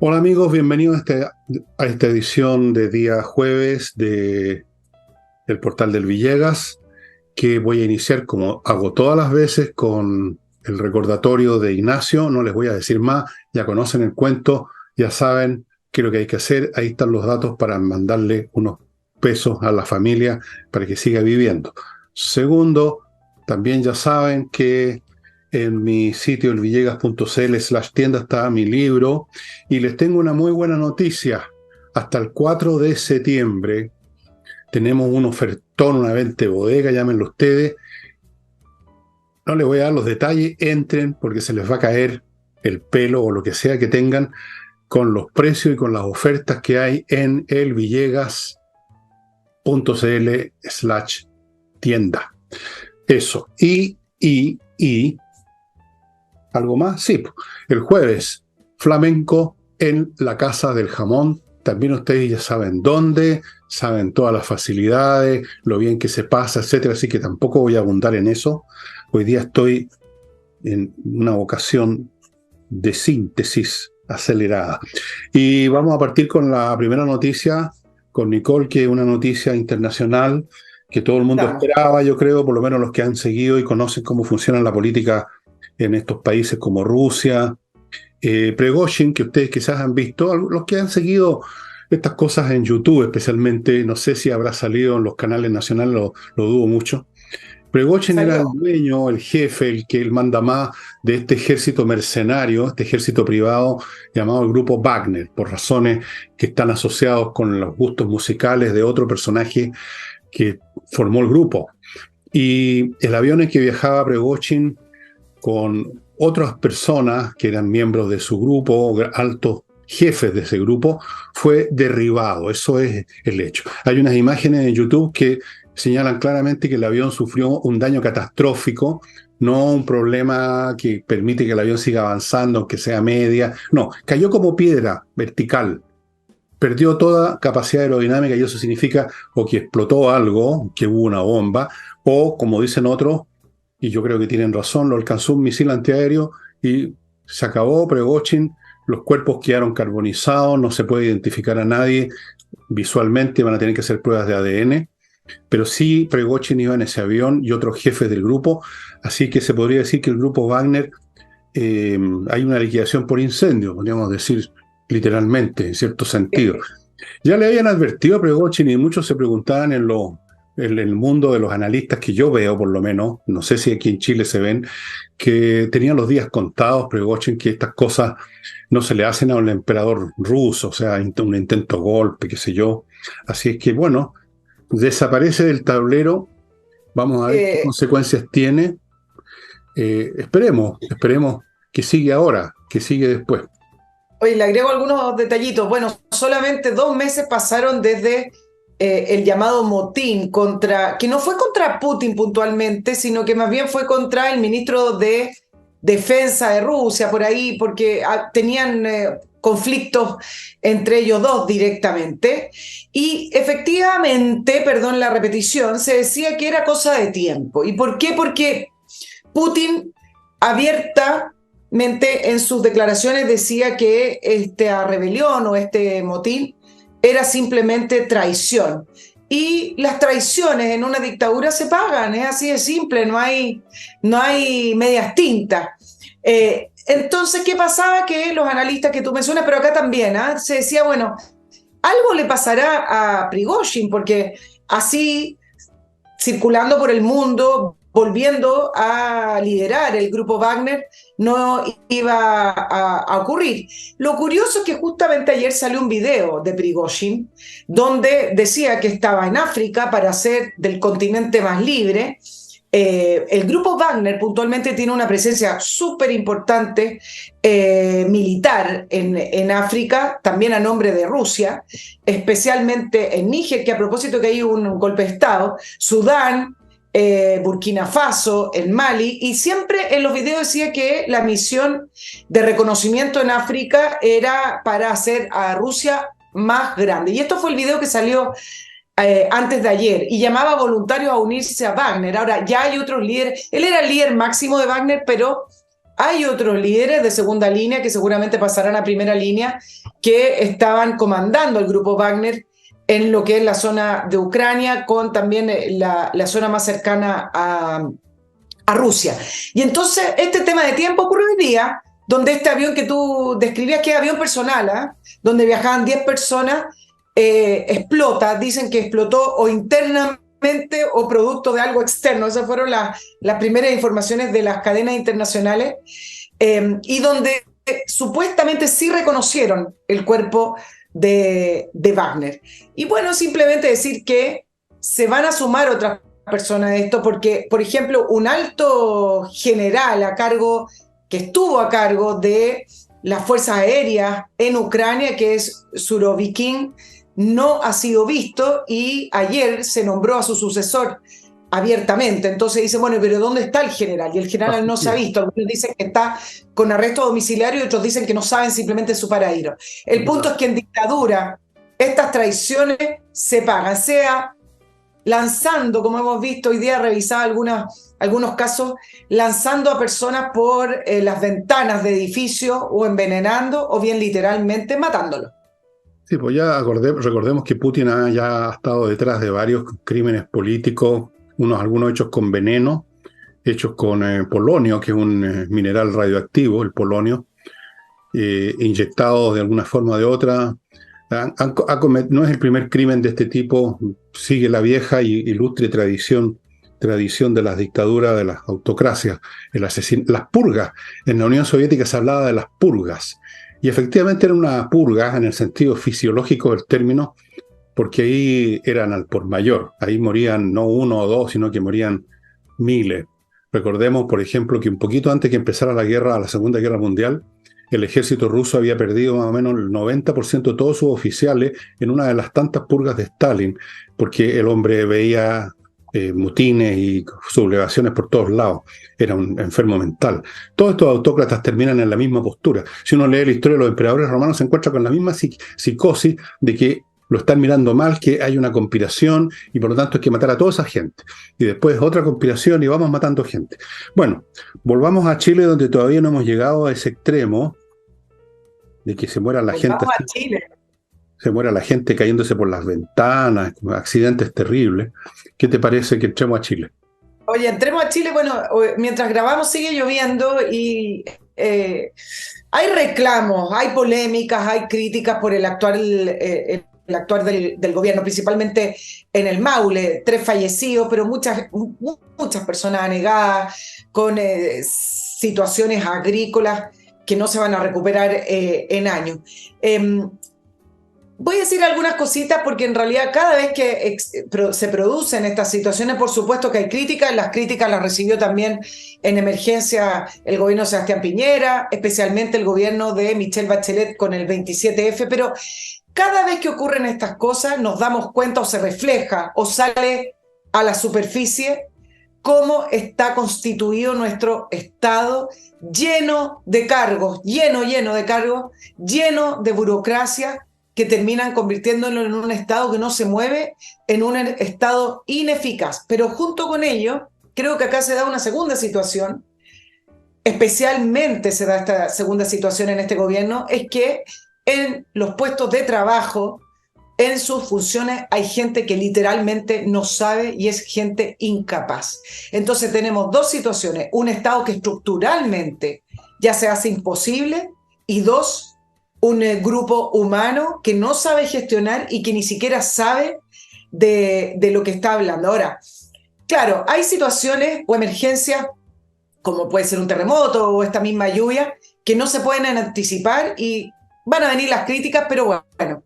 Hola amigos, bienvenidos a esta edición de día jueves del portal del Villegas, que voy a iniciar como hago todas las veces con el recordatorio de Ignacio. No les voy a decir más, ya conocen el cuento, ya saben qué es lo que hay que hacer. Ahí están los datos para mandarle unos pesos a la familia para que siga viviendo. Segundo, también ya saben que en mi sitio elvillegas.cl/tienda está mi libro y les tengo una muy buena noticia. Hasta el 4 de septiembre tenemos un ofertón, una venta de bodega, llámenlo ustedes. No les voy a dar los detalles, entren porque se les va a caer el pelo o lo que sea que tengan con los precios y con las ofertas que hay en elvillegas.cl/tienda. Eso. Y ¿algo más? Sí, el jueves, flamenco en la Casa del Jamón. También ustedes ya saben dónde, saben todas las facilidades, lo bien que se pasa, etcétera. Así que tampoco voy a abundar en eso. Hoy día estoy en una vocación de síntesis acelerada. Y vamos a partir con la primera noticia, con Nicole, que es una noticia internacional que todo el mundo Estamos. esperaba, yo creo, por lo menos los que han seguido y conocen cómo funciona la política en estos países como Rusia. Prigozhin, que ustedes quizás han visto, los que han seguido estas cosas en YouTube especialmente, no sé si habrá salido en los canales nacionales, lo dudo mucho. Prigozhin era el Salió. dueño, el jefe, el que él manda más de este ejército mercenario, este ejército privado llamado el Grupo Wagner, por razones que están asociados con los gustos musicales de otro personaje que formó el grupo. Y el avión en que viajaba Prigozhin con otras personas que eran miembros de su grupo, altos jefes de ese grupo, fue derribado. Eso es el hecho. Hay unas imágenes en YouTube que señalan claramente que el avión sufrió un daño catastrófico, no un problema que permite que el avión siga avanzando, aunque sea media. No, cayó como piedra vertical. Perdió toda capacidad aerodinámica y eso significa o que explotó algo, que hubo una bomba, o como dicen otros, y yo creo que tienen razón, lo alcanzó un misil antiaéreo y se acabó Prigozhin, los cuerpos quedaron carbonizados, no se puede identificar a nadie visualmente, van a tener que hacer pruebas de ADN, pero sí Prigozhin iba en ese avión y otros jefes del grupo, así que se podría decir que el grupo Wagner, hay una liquidación por incendio, podríamos decir literalmente, en cierto sentido. Ya le habían advertido a Prigozhin y muchos se preguntaban en el mundo de los analistas que yo veo, por lo menos, no sé si aquí en Chile se ven, que tenían los días contados, Prigozhin, que estas cosas no se le hacen a un emperador ruso, o sea, un intento golpe, qué sé yo. Así es que, bueno, desaparece del tablero, vamos a ver qué Eh, consecuencias tiene. Esperemos que sigue ahora, que sigue después. Oye, le agrego algunos detallitos. Bueno, solamente 2 meses pasaron desde el llamado motín contra, que no fue contra Putin puntualmente, sino que más bien fue contra el ministro de Defensa de Rusia, por ahí, porque tenían conflictos entre ellos dos directamente. Y efectivamente, perdón la repetición, se decía que era cosa de tiempo. ¿Y por qué? Porque Putin abiertamente en sus declaraciones decía que esta rebelión o este motín era simplemente traición. Y las traiciones en una dictadura se pagan, es así de simple, no hay medias tintas. Entonces, ¿qué pasaba? Que los analistas que tú mencionas, pero acá también, se decía, bueno, algo le pasará a Prigozhin, porque así circulando por el mundo, volviendo a liderar el grupo Wagner, no iba a ocurrir. Lo curioso es que justamente ayer salió un video de Prigozhin donde decía que estaba en África para hacer del continente más libre. El grupo Wagner puntualmente tiene una presencia súper importante militar en África, también a nombre de Rusia, especialmente en Níger, que a propósito que hay un golpe de Estado, Sudán, Burkina Faso, en Mali, y siempre en los videos decía que la misión de reconocimiento en África era para hacer a Rusia más grande. Y esto fue el video que salió antes de ayer y llamaba a voluntarios a unirse a Wagner. Ahora ya hay otros líderes, él era el líder máximo de Wagner, pero hay otros líderes de segunda línea que seguramente pasarán a primera línea que estaban comandando el grupo Wagner en lo que es la zona de Ucrania, con también la zona más cercana a Rusia. Y entonces este tema de tiempo ocurre hoy día, donde este avión que tú describías, que es avión personal, donde viajaban 10 personas, explota. Dicen que explotó o internamente o producto de algo externo. Esas fueron las primeras informaciones de las cadenas internacionales, y donde supuestamente sí reconocieron el cuerpo de Wagner. Y bueno, simplemente decir que se van a sumar otras personas a esto, porque, por ejemplo, un alto general que estuvo a cargo de las fuerzas aéreas en Ucrania, que es Surovikin, no ha sido visto, y ayer se nombró a su sucesor abiertamente. Entonces dice, bueno, pero ¿dónde está el general? Y el general no se ha visto. Algunos dicen que está con arresto domiciliario y otros dicen que no saben simplemente su paradero. El punto es que en dictadura estas traiciones se pagan, sea lanzando, como hemos visto hoy día, revisado algunos casos, lanzando a personas por las ventanas de edificios o envenenando, o bien literalmente matándolos. Sí, pues ya recordemos que Putin ya ha estado detrás de varios crímenes políticos, algunos hechos con veneno, hechos con polonio, que es un mineral radioactivo, el polonio, inyectados de alguna forma o de otra. No es el primer crimen de este tipo, sigue la vieja y ilustre tradición de las dictaduras, de las autocracias, las purgas. En la Unión Soviética se hablaba de las purgas, y efectivamente era una purga en el sentido fisiológico del término, porque ahí eran al por mayor, ahí morían no uno o dos, sino que morían miles. Recordemos, por ejemplo, que un poquito antes que empezara la Segunda Guerra Mundial, el ejército ruso había perdido más o menos el 90% de todos sus oficiales en una de las tantas purgas de Stalin, porque el hombre veía motines y sublevaciones por todos lados. Era un enfermo mental. Todos estos autócratas terminan en la misma postura. Si uno lee la historia de los emperadores romanos, se encuentra con la misma psicosis de que lo están mirando mal, que hay una conspiración y por lo tanto hay que matar a toda esa gente. Y después otra conspiración y vamos matando gente. Bueno, volvamos a Chile, donde todavía no hemos llegado a ese extremo de que se muera la gente. Vamos a Chile. Se muera la gente cayéndose por las ventanas, accidentes terribles. ¿Qué te parece que entremos a Chile? Oye, entremos a Chile. Bueno, mientras grabamos sigue lloviendo y hay reclamos, hay polémicas, hay críticas por el actuar del gobierno, principalmente en el Maule. 3 fallecidos, pero muchas personas anegadas, con situaciones agrícolas que no se van a recuperar en años. Voy a decir algunas cositas porque en realidad cada vez que se producen estas situaciones, por supuesto que hay críticas. Las críticas las recibió también en emergencia el gobierno de Sebastián Piñera, especialmente el gobierno de Michelle Bachelet con el 27F, pero cada vez que ocurren estas cosas nos damos cuenta, o se refleja o sale a la superficie, cómo está constituido nuestro Estado, lleno de cargos, lleno de cargos, lleno de burocracia, que terminan convirtiéndolo en un Estado que no se mueve, en un Estado ineficaz. Pero junto con ello, creo que acá se da una segunda situación, especialmente se da esta segunda situación en este gobierno, es que en los puestos de trabajo, en sus funciones, hay gente que literalmente no sabe y es gente incapaz. Entonces tenemos dos situaciones: un Estado que estructuralmente ya se hace imposible, y dos, un grupo humano que no sabe gestionar y que ni siquiera sabe de lo que está hablando. Ahora, claro, hay situaciones o emergencias, como puede ser un terremoto o esta misma lluvia, que no se pueden anticipar y van a venir las críticas, pero bueno.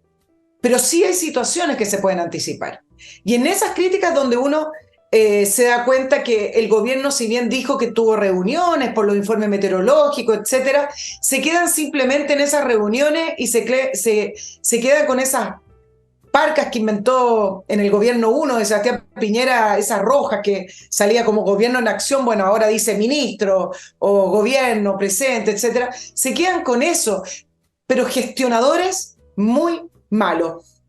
Pero sí hay situaciones que se pueden anticipar. Y en esas críticas donde uno se da cuenta que el gobierno, si bien dijo que tuvo reuniones por los informes meteorológicos, etcétera, se quedan simplemente en esas reuniones y se quedan con esas parcas que inventó en el gobierno 1 de Sebastián Piñera, esas rojas que salía como gobierno en acción, bueno, ahora dice ministro o gobierno, presente, etcétera. Se quedan con eso, pero gestionadores muy malos.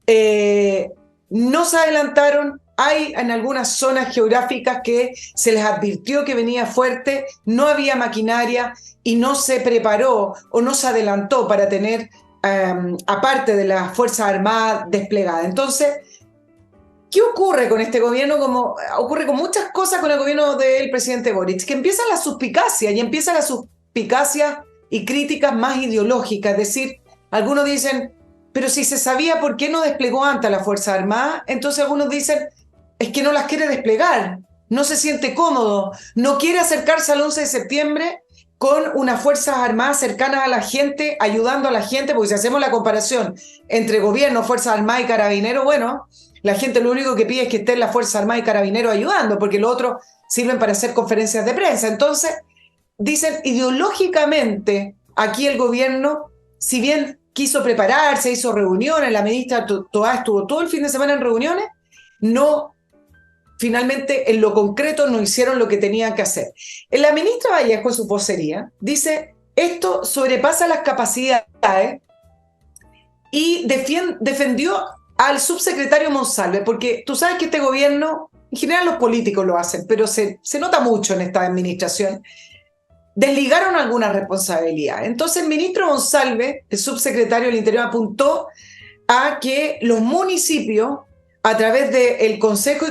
No se adelantaron hay en algunas zonas geográficas que se les advirtió que venía fuerte, no había maquinaria y no se preparó o no se adelantó para tener, aparte de las Fuerzas Armadas desplegadas. Entonces, ¿qué ocurre con este gobierno? Como ocurre con muchas cosas con el gobierno del presidente Boric, que empiezan las suspicacias y críticas más ideológicas. Es decir, algunos dicen, pero si se sabía, ¿por qué no desplegó antes a la Fuerza Armada? Entonces algunos dicen, es que no las quiere desplegar, no se siente cómodo, no quiere acercarse al 11 de septiembre con unas Fuerzas Armadas cercanas a la gente, ayudando a la gente, porque si hacemos la comparación entre gobierno, Fuerzas Armadas y Carabineros, bueno, la gente lo único que pide es que estén las Fuerzas Armadas y Carabineros ayudando, porque los otros sirven para hacer conferencias de prensa. Entonces, dicen, ideológicamente, aquí el gobierno, si bien quiso prepararse, hizo reuniones, la ministra Toá estuvo todo el fin de semana en reuniones, no, finalmente, en lo concreto, no hicieron lo que tenían que hacer. La ministra Vallejo, en su vocería, dice, esto sobrepasa las capacidades y defendió al subsecretario Monsalve, porque tú sabes que este gobierno, en general los políticos lo hacen, pero se nota mucho en esta administración, desligaron alguna responsabilidad. Entonces el ministro Monsalve, el subsecretario del Interior, apuntó a que los municipios, a través del Consejo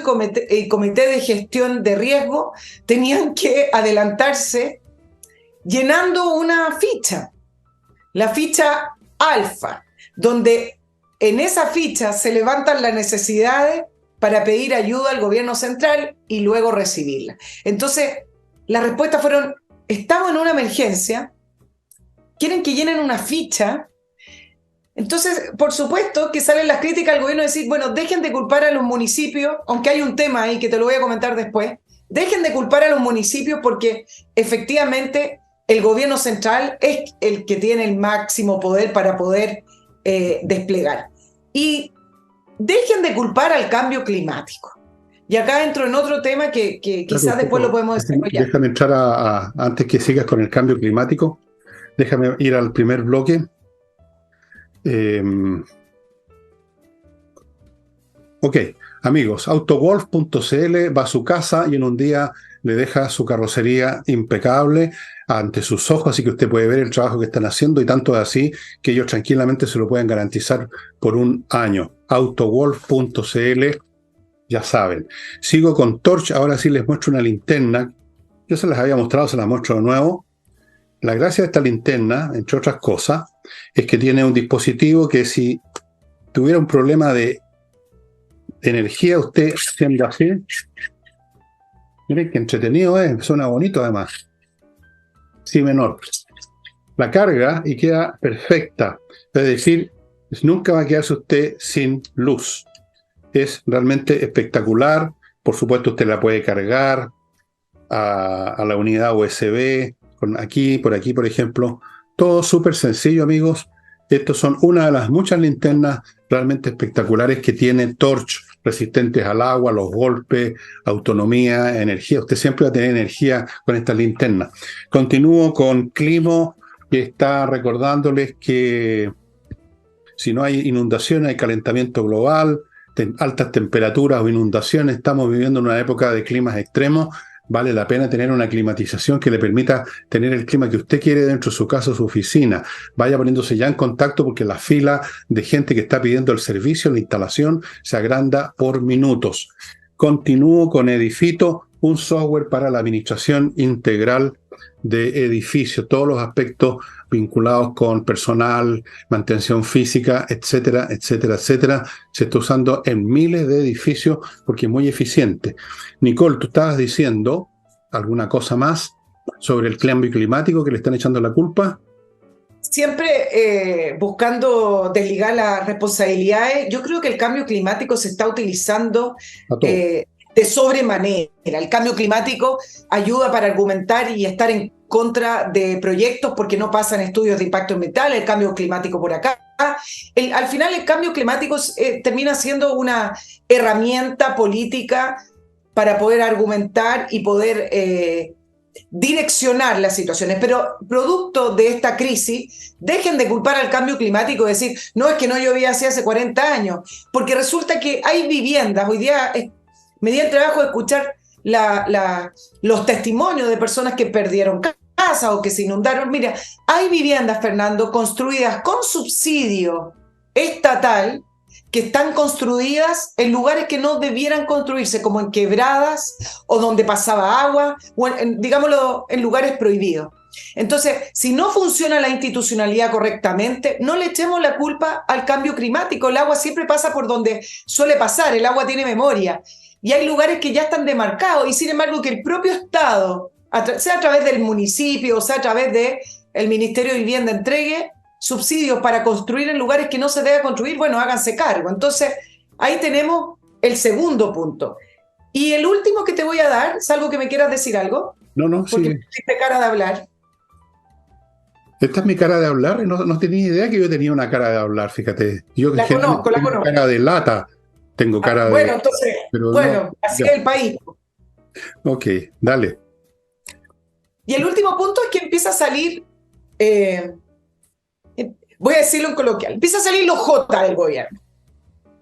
y Comité de Gestión de Riesgo, tenían que adelantarse llenando una ficha, la ficha alfa, donde en esa ficha se levantan las necesidades para pedir ayuda al gobierno central y luego recibirla. Entonces, las respuestas fueron, estamos en una emergencia, quieren que llenen una ficha. Entonces, por supuesto que salen las críticas al gobierno de decir, bueno, dejen de culpar a los municipios, aunque hay un tema ahí que te lo voy a comentar después, dejen de culpar a los municipios porque efectivamente el gobierno central es el que tiene el máximo poder para poder desplegar. Y dejen de culpar al cambio climático. Y acá entro en otro tema que quizás después lo podemos desarrollar. Déjame entrar antes que sigas con el cambio climático, déjame ir al primer bloque. Ok, amigos, autogolf.cl va a su casa y en un día le deja su carrocería impecable ante sus ojos, así que usted puede ver el trabajo que están haciendo y tanto es así que ellos tranquilamente se lo pueden garantizar por un año. Autogolf.cl, ya saben. Sigo con Torch, ahora sí les muestro una linterna. Yo se las había mostrado, se las muestro de nuevo. La gracia de esta linterna, entre otras cosas, es que tiene un dispositivo que si tuviera un problema de energía, usted haciendo así, miren qué entretenido es, suena bonito además. Si menor. La carga y queda perfecta. Es decir, nunca va a quedarse usted sin luz. Es realmente espectacular. Por supuesto, usted la puede cargar a la unidad USB, aquí, por ejemplo. Todo súper sencillo, amigos. Estos son una de las muchas linternas realmente espectaculares que tiene Torch, resistentes al agua, los golpes, autonomía, energía. Usted siempre va a tener energía con estas linternas. Continúo con Climo, que está recordándoles que si no hay inundaciones, hay calentamiento global, altas temperaturas o inundaciones. Estamos viviendo en una época de climas extremos. Vale la pena tener una climatización que le permita tener el clima que usted quiere dentro de su casa o su oficina. Vaya poniéndose ya en contacto porque la fila de gente que está pidiendo el servicio, la instalación, se agranda por minutos. Continúo con Edifito, un software para la administración integral de edificios, todos los aspectos vinculados con personal, mantención física, etcétera, etcétera, etcétera. Se está usando en miles de edificios porque es muy eficiente. Nicole, tú estabas diciendo alguna cosa más sobre el cambio climático que le están echando la culpa. Siempre buscando desligar las responsabilidades. Yo creo que el cambio climático se está utilizando de sobremanera. El cambio climático ayuda para argumentar y estar en contra de proyectos porque no pasan estudios de impacto ambiental, el cambio climático por acá. Al final el cambio climático termina siendo una herramienta política para poder argumentar y poder direccionar las situaciones, pero producto de esta crisis, dejen de culpar al cambio climático y decir, no, es que no llovía hace 40 años, porque resulta que hay viviendas, hoy día Me di el trabajo de escuchar los testimonios de personas que perdieron casa o que se inundaron. Mira, hay viviendas, Fernando, construidas con subsidio estatal que están construidas en lugares que no debieran construirse, como en quebradas o donde pasaba agua, o digámoslo, en lugares prohibidos. Entonces, si no funciona la institucionalidad correctamente, no le echemos la culpa al cambio climático. El agua siempre pasa por donde suele pasar, el agua tiene memoria. Y hay lugares que ya están demarcados, y sin embargo que el propio Estado, sea a través del municipio, o sea a través del Ministerio de Vivienda, entregue subsidios para construir en lugares que no se debe construir, bueno, háganse cargo. Entonces, ahí tenemos el segundo punto. Y el último que te voy a dar, salvo que me quieras decir algo, No, porque sí. me hiciste cara de hablar. Esta es mi cara de hablar, no tenía idea que yo tenía una cara de hablar, fíjate. Yo La generalmente conozco, la tengo conozco. cara de lata, tengo cara Bueno, de... entonces, Pero no, bueno, así ya, es el país. ok, dale. Y el último punto es que empieza a salir, voy a decirlo en coloquial, empieza a salir los J del gobierno.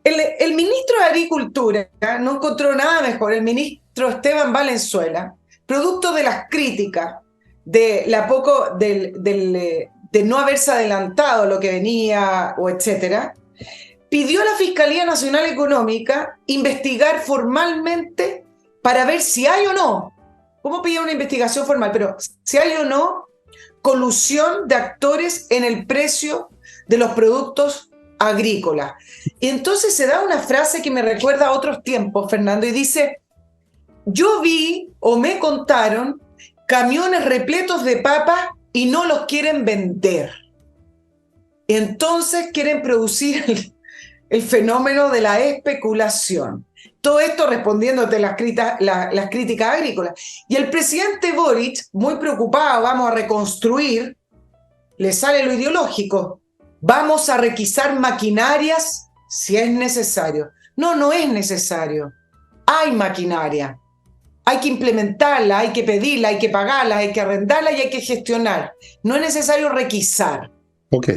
El ministro de Agricultura no encontró nada mejor, el ministro Esteban Valenzuela, producto de las críticas de no haberse adelantado lo que venía o etcétera, pidió a la Fiscalía Nacional Económica investigar formalmente para ver si hay o no, ¿cómo pidió una investigación formal? Pero si hay o no colusión de actores en el precio de los productos agrícolas. Y entonces se da una frase que me recuerda a otros tiempos, Fernando, y dice, yo vi o me contaron camiones repletos de papas y no los quieren vender. Entonces quieren producir el fenómeno de la especulación. Todo esto respondiéndote las críticas agrícolas. Y el presidente Boric, muy preocupado, vamos a reconstruir, le sale lo ideológico. Vamos a requisar maquinarias si es necesario. No, no es necesario. Hay maquinaria. Hay que implementarla, hay que pedirla, hay que pagarla, hay que arrendarla y hay que gestionar. No es necesario requisar. Ok,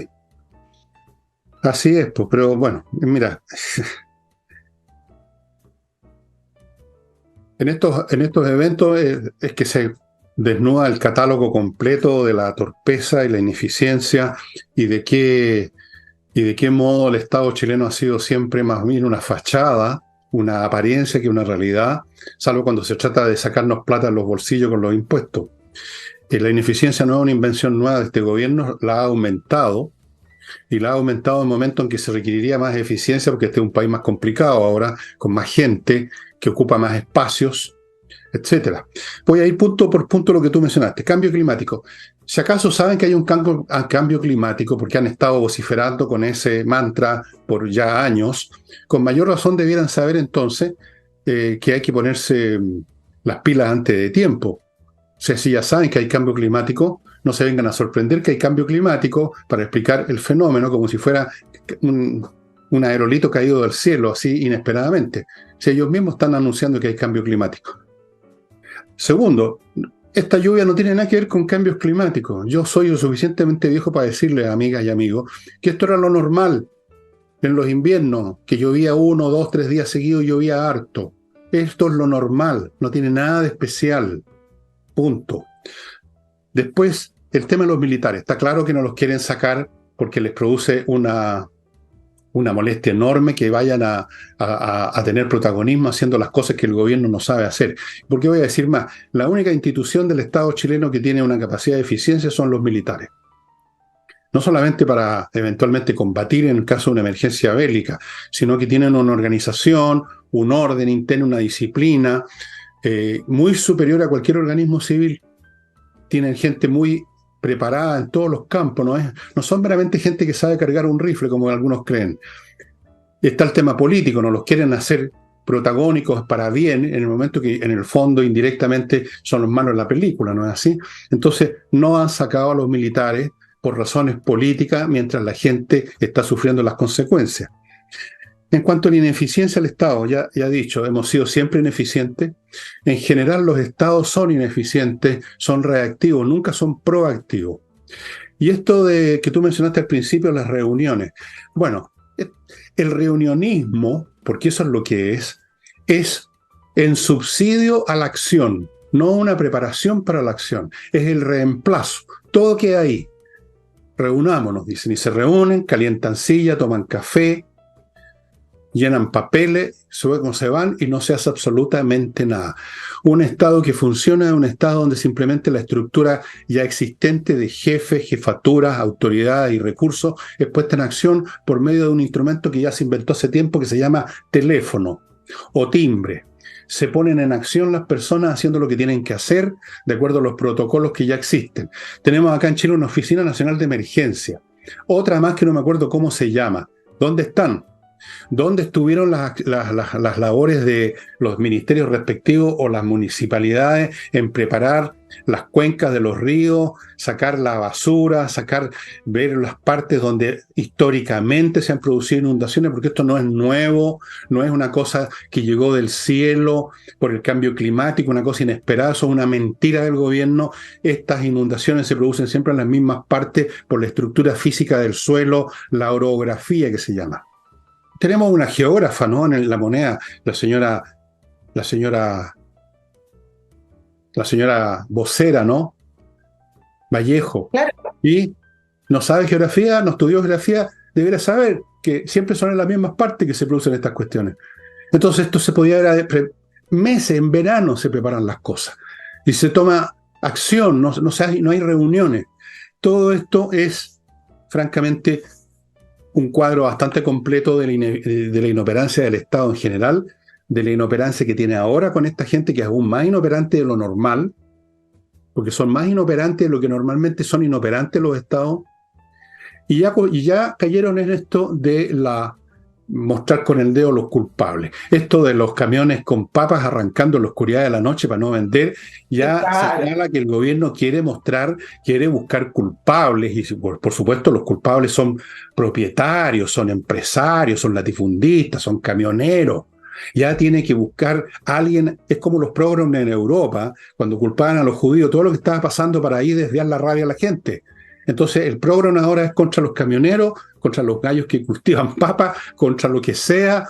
así es, pues, pero bueno, mira, en estos eventos es que se desnuda el catálogo completo de la torpeza y la ineficiencia y de qué modo el Estado chileno ha sido siempre más bien una fachada, una apariencia que una realidad, salvo cuando se trata de sacarnos plata en los bolsillos con los impuestos. La ineficiencia no es una invención nueva de este gobierno, la ha aumentado, y la ha aumentado en el momento en que se requeriría más eficiencia, porque este es un país más complicado ahora, con más gente, que ocupa más espacios, etcétera. Voy a ir punto por punto lo que tú mencionaste. Cambio climático. Si acaso saben que hay un cambio climático, porque han estado vociferando con ese mantra por ya años, con mayor razón debieran saber entonces que hay que ponerse las pilas antes de tiempo. O sea, si ya saben que hay cambio climático, no se vengan a sorprender que hay cambio climático para explicar el fenómeno como si fuera un aerolito caído del cielo, así inesperadamente. Si ellos mismos están anunciando que hay cambio climático. Segundo, esta lluvia no tiene nada que ver con cambios climáticos. Yo soy lo suficientemente viejo para decirles, amigas y amigos, que esto era lo normal en los inviernos, que llovía 1, 2, 3 días seguidos, llovía harto. Esto es lo normal, no tiene nada de especial. Punto. Después, el tema de los militares. Está claro que no los quieren sacar porque les produce una molestia enorme que vayan a tener protagonismo haciendo las cosas que el gobierno no sabe hacer. Porque voy a decir más, la única institución del Estado chileno que tiene una capacidad de eficiencia son los militares. No solamente para eventualmente combatir en el caso de una emergencia bélica, sino que tienen una organización, un orden interno, una disciplina muy superior a cualquier organismo civil. Tienen gente muy preparada en todos los campos, no son meramente gente que sabe cargar un rifle como algunos creen. Está el tema político, no los quieren hacer protagónicos para bien en el momento que en el fondo indirectamente son los malos de la película, ¿no es así? Entonces no han sacado a los militares por razones políticas mientras la gente está sufriendo las consecuencias. En cuanto a la ineficiencia del Estado, ya he dicho, hemos sido siempre ineficientes. En general los Estados son ineficientes, son reactivos, nunca son proactivos. Y esto de que tú mencionaste al principio, las reuniones. Bueno, el reunionismo, porque eso es lo que es en subsidio a la acción, no una preparación para la acción, es el reemplazo. Todo queda ahí. Reunámonos, dicen, y se reúnen, calientan silla, toman café, llenan papeles, luego se van y no se hace absolutamente nada. Un Estado que funciona es un Estado donde simplemente la estructura ya existente de jefes, jefaturas, autoridades y recursos es puesta en acción por medio de un instrumento que ya se inventó hace tiempo que se llama teléfono o timbre. Se ponen en acción las personas haciendo lo que tienen que hacer de acuerdo a los protocolos que ya existen. Tenemos acá en Chile una Oficina Nacional de Emergencia, otra más que no me acuerdo cómo se llama. ¿Dónde están? ¿Dónde estuvieron las labores de los ministerios respectivos o las municipalidades en preparar las cuencas de los ríos, sacar la basura, ver las partes donde históricamente se han producido inundaciones? Porque esto no es nuevo, no es una cosa que llegó del cielo por el cambio climático, una cosa inesperada, eso es una mentira del gobierno. Estas inundaciones se producen siempre en las mismas partes por la estructura física del suelo, la orografía que se llama. Tenemos una geógrafa, ¿no? En La Moneda, la señora vocera, ¿no? Vallejo. Claro. Y no sabe geografía, no estudió geografía, debería saber que siempre son en las mismas partes que se producen estas cuestiones. Entonces esto se podía ver meses, en verano se preparan las cosas. Y se toma acción, no hay reuniones. Todo esto es, francamente, un cuadro bastante completo de la inoperancia del Estado en general, de la inoperancia que tiene ahora con esta gente que es aún más inoperante de lo normal, porque son más inoperantes de lo que normalmente son inoperantes los Estados, y ya cayeron en esto de mostrar con el dedo los culpables. Esto de los camiones con papas arrancando en la oscuridad de la noche para no vender, ya señala que el gobierno quiere buscar culpables, y por supuesto los culpables son propietarios, son empresarios, son latifundistas, son camioneros. Ya tiene que buscar a alguien. Es como los pogroms en Europa, cuando culpaban a los judíos, todo lo que estaba pasando para ahí desviar la rabia a la gente. Entonces el pogrom ahora es contra los camioneros, contra los gallos que cultivan papas, contra lo que sea.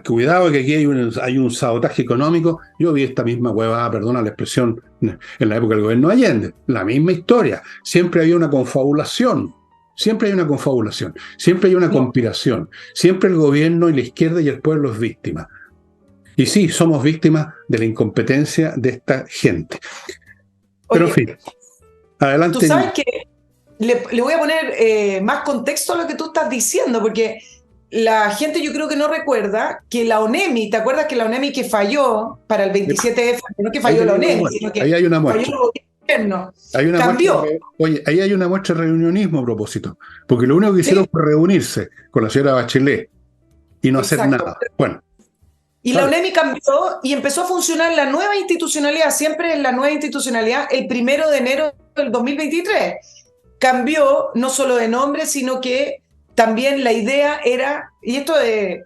Cuidado que aquí hay un sabotaje económico. Yo vi esta misma huevada, perdona la expresión, en la época del gobierno de Allende. La misma historia. Siempre había una confabulación. Siempre hay una confabulación. Siempre hay una conspiración. Siempre el gobierno y la izquierda y el pueblo es víctima. Y sí, somos víctimas de la incompetencia de esta gente. Pero en fin, adelante. Tú sabes que le voy a poner más contexto a lo que tú estás diciendo, porque la gente yo creo que no recuerda que la ONEMI, ¿te acuerdas que la ONEMI que falló para el 27F, no que falló la ONEMI, sino que ahí hay una muestra. falló el gobierno? Hay una cambió. Oye, ahí hay una muestra de reunionismo a propósito, porque lo único que hicieron fue reunirse con la señora Bachelet y no hacer nada. Bueno. Y la ONEMI cambió y empezó a funcionar la nueva institucionalidad, siempre en la nueva institucionalidad, el 1 de enero del 2023. Cambió no solo de nombre, sino que también la idea era, y esto es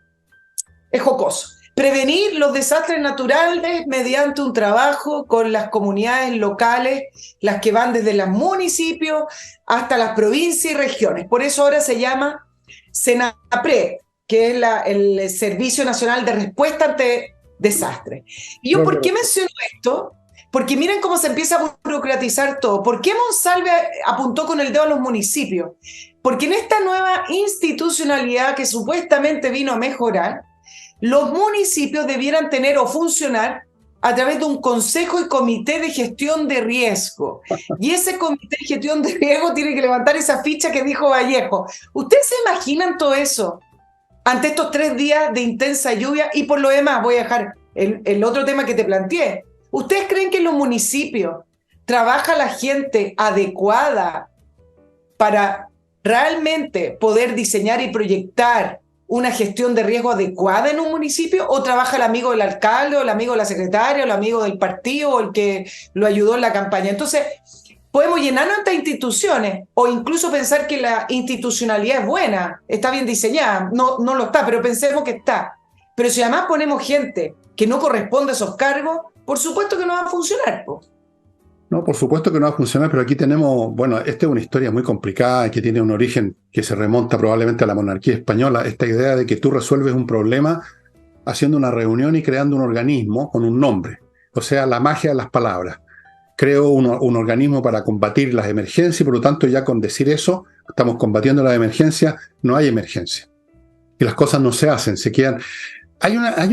jocoso, prevenir los desastres naturales mediante un trabajo con las comunidades locales, las que van desde los municipios hasta las provincias y regiones. Por eso ahora se llama SENAPRED, que es el Servicio Nacional de Respuesta ante Desastres. ¿Y yo por qué menciono esto? Porque miren cómo se empieza a burocratizar todo. ¿Por qué Monsalve apuntó con el dedo a los municipios? Porque en esta nueva institucionalidad que supuestamente vino a mejorar, los municipios debieran tener o funcionar a través de un consejo y comité de gestión de riesgo. Y ese comité de gestión de riesgo tiene que levantar esa ficha que dijo Vallejo. ¿Ustedes se imaginan todo eso ante estos 3 días de intensa lluvia? Y por lo demás, voy a dejar el otro tema que te planteé. ¿Ustedes creen que en los municipios trabaja la gente adecuada para realmente poder diseñar y proyectar una gestión de riesgo adecuada en un municipio? ¿O trabaja el amigo del alcalde, o el amigo de la secretaria, o el amigo del partido, o el que lo ayudó en la campaña? Entonces, podemos llenar nuestras instituciones o incluso pensar que la institucionalidad es buena, está bien diseñada. No lo está, pero pensemos que está. Pero si además ponemos gente que no corresponde a esos cargos, por supuesto que no va a funcionar, po. No, por supuesto que no va a funcionar, pero aquí tenemos, bueno, esta es una historia muy complicada que tiene un origen que se remonta probablemente a la monarquía española, esta idea de que tú resuelves un problema haciendo una reunión y creando un organismo con un nombre. O sea, la magia de las palabras. Creo un organismo para combatir las emergencias y por lo tanto ya con decir eso, estamos combatiendo las emergencias, no hay emergencia. Y las cosas no se hacen, se quedan. Hay una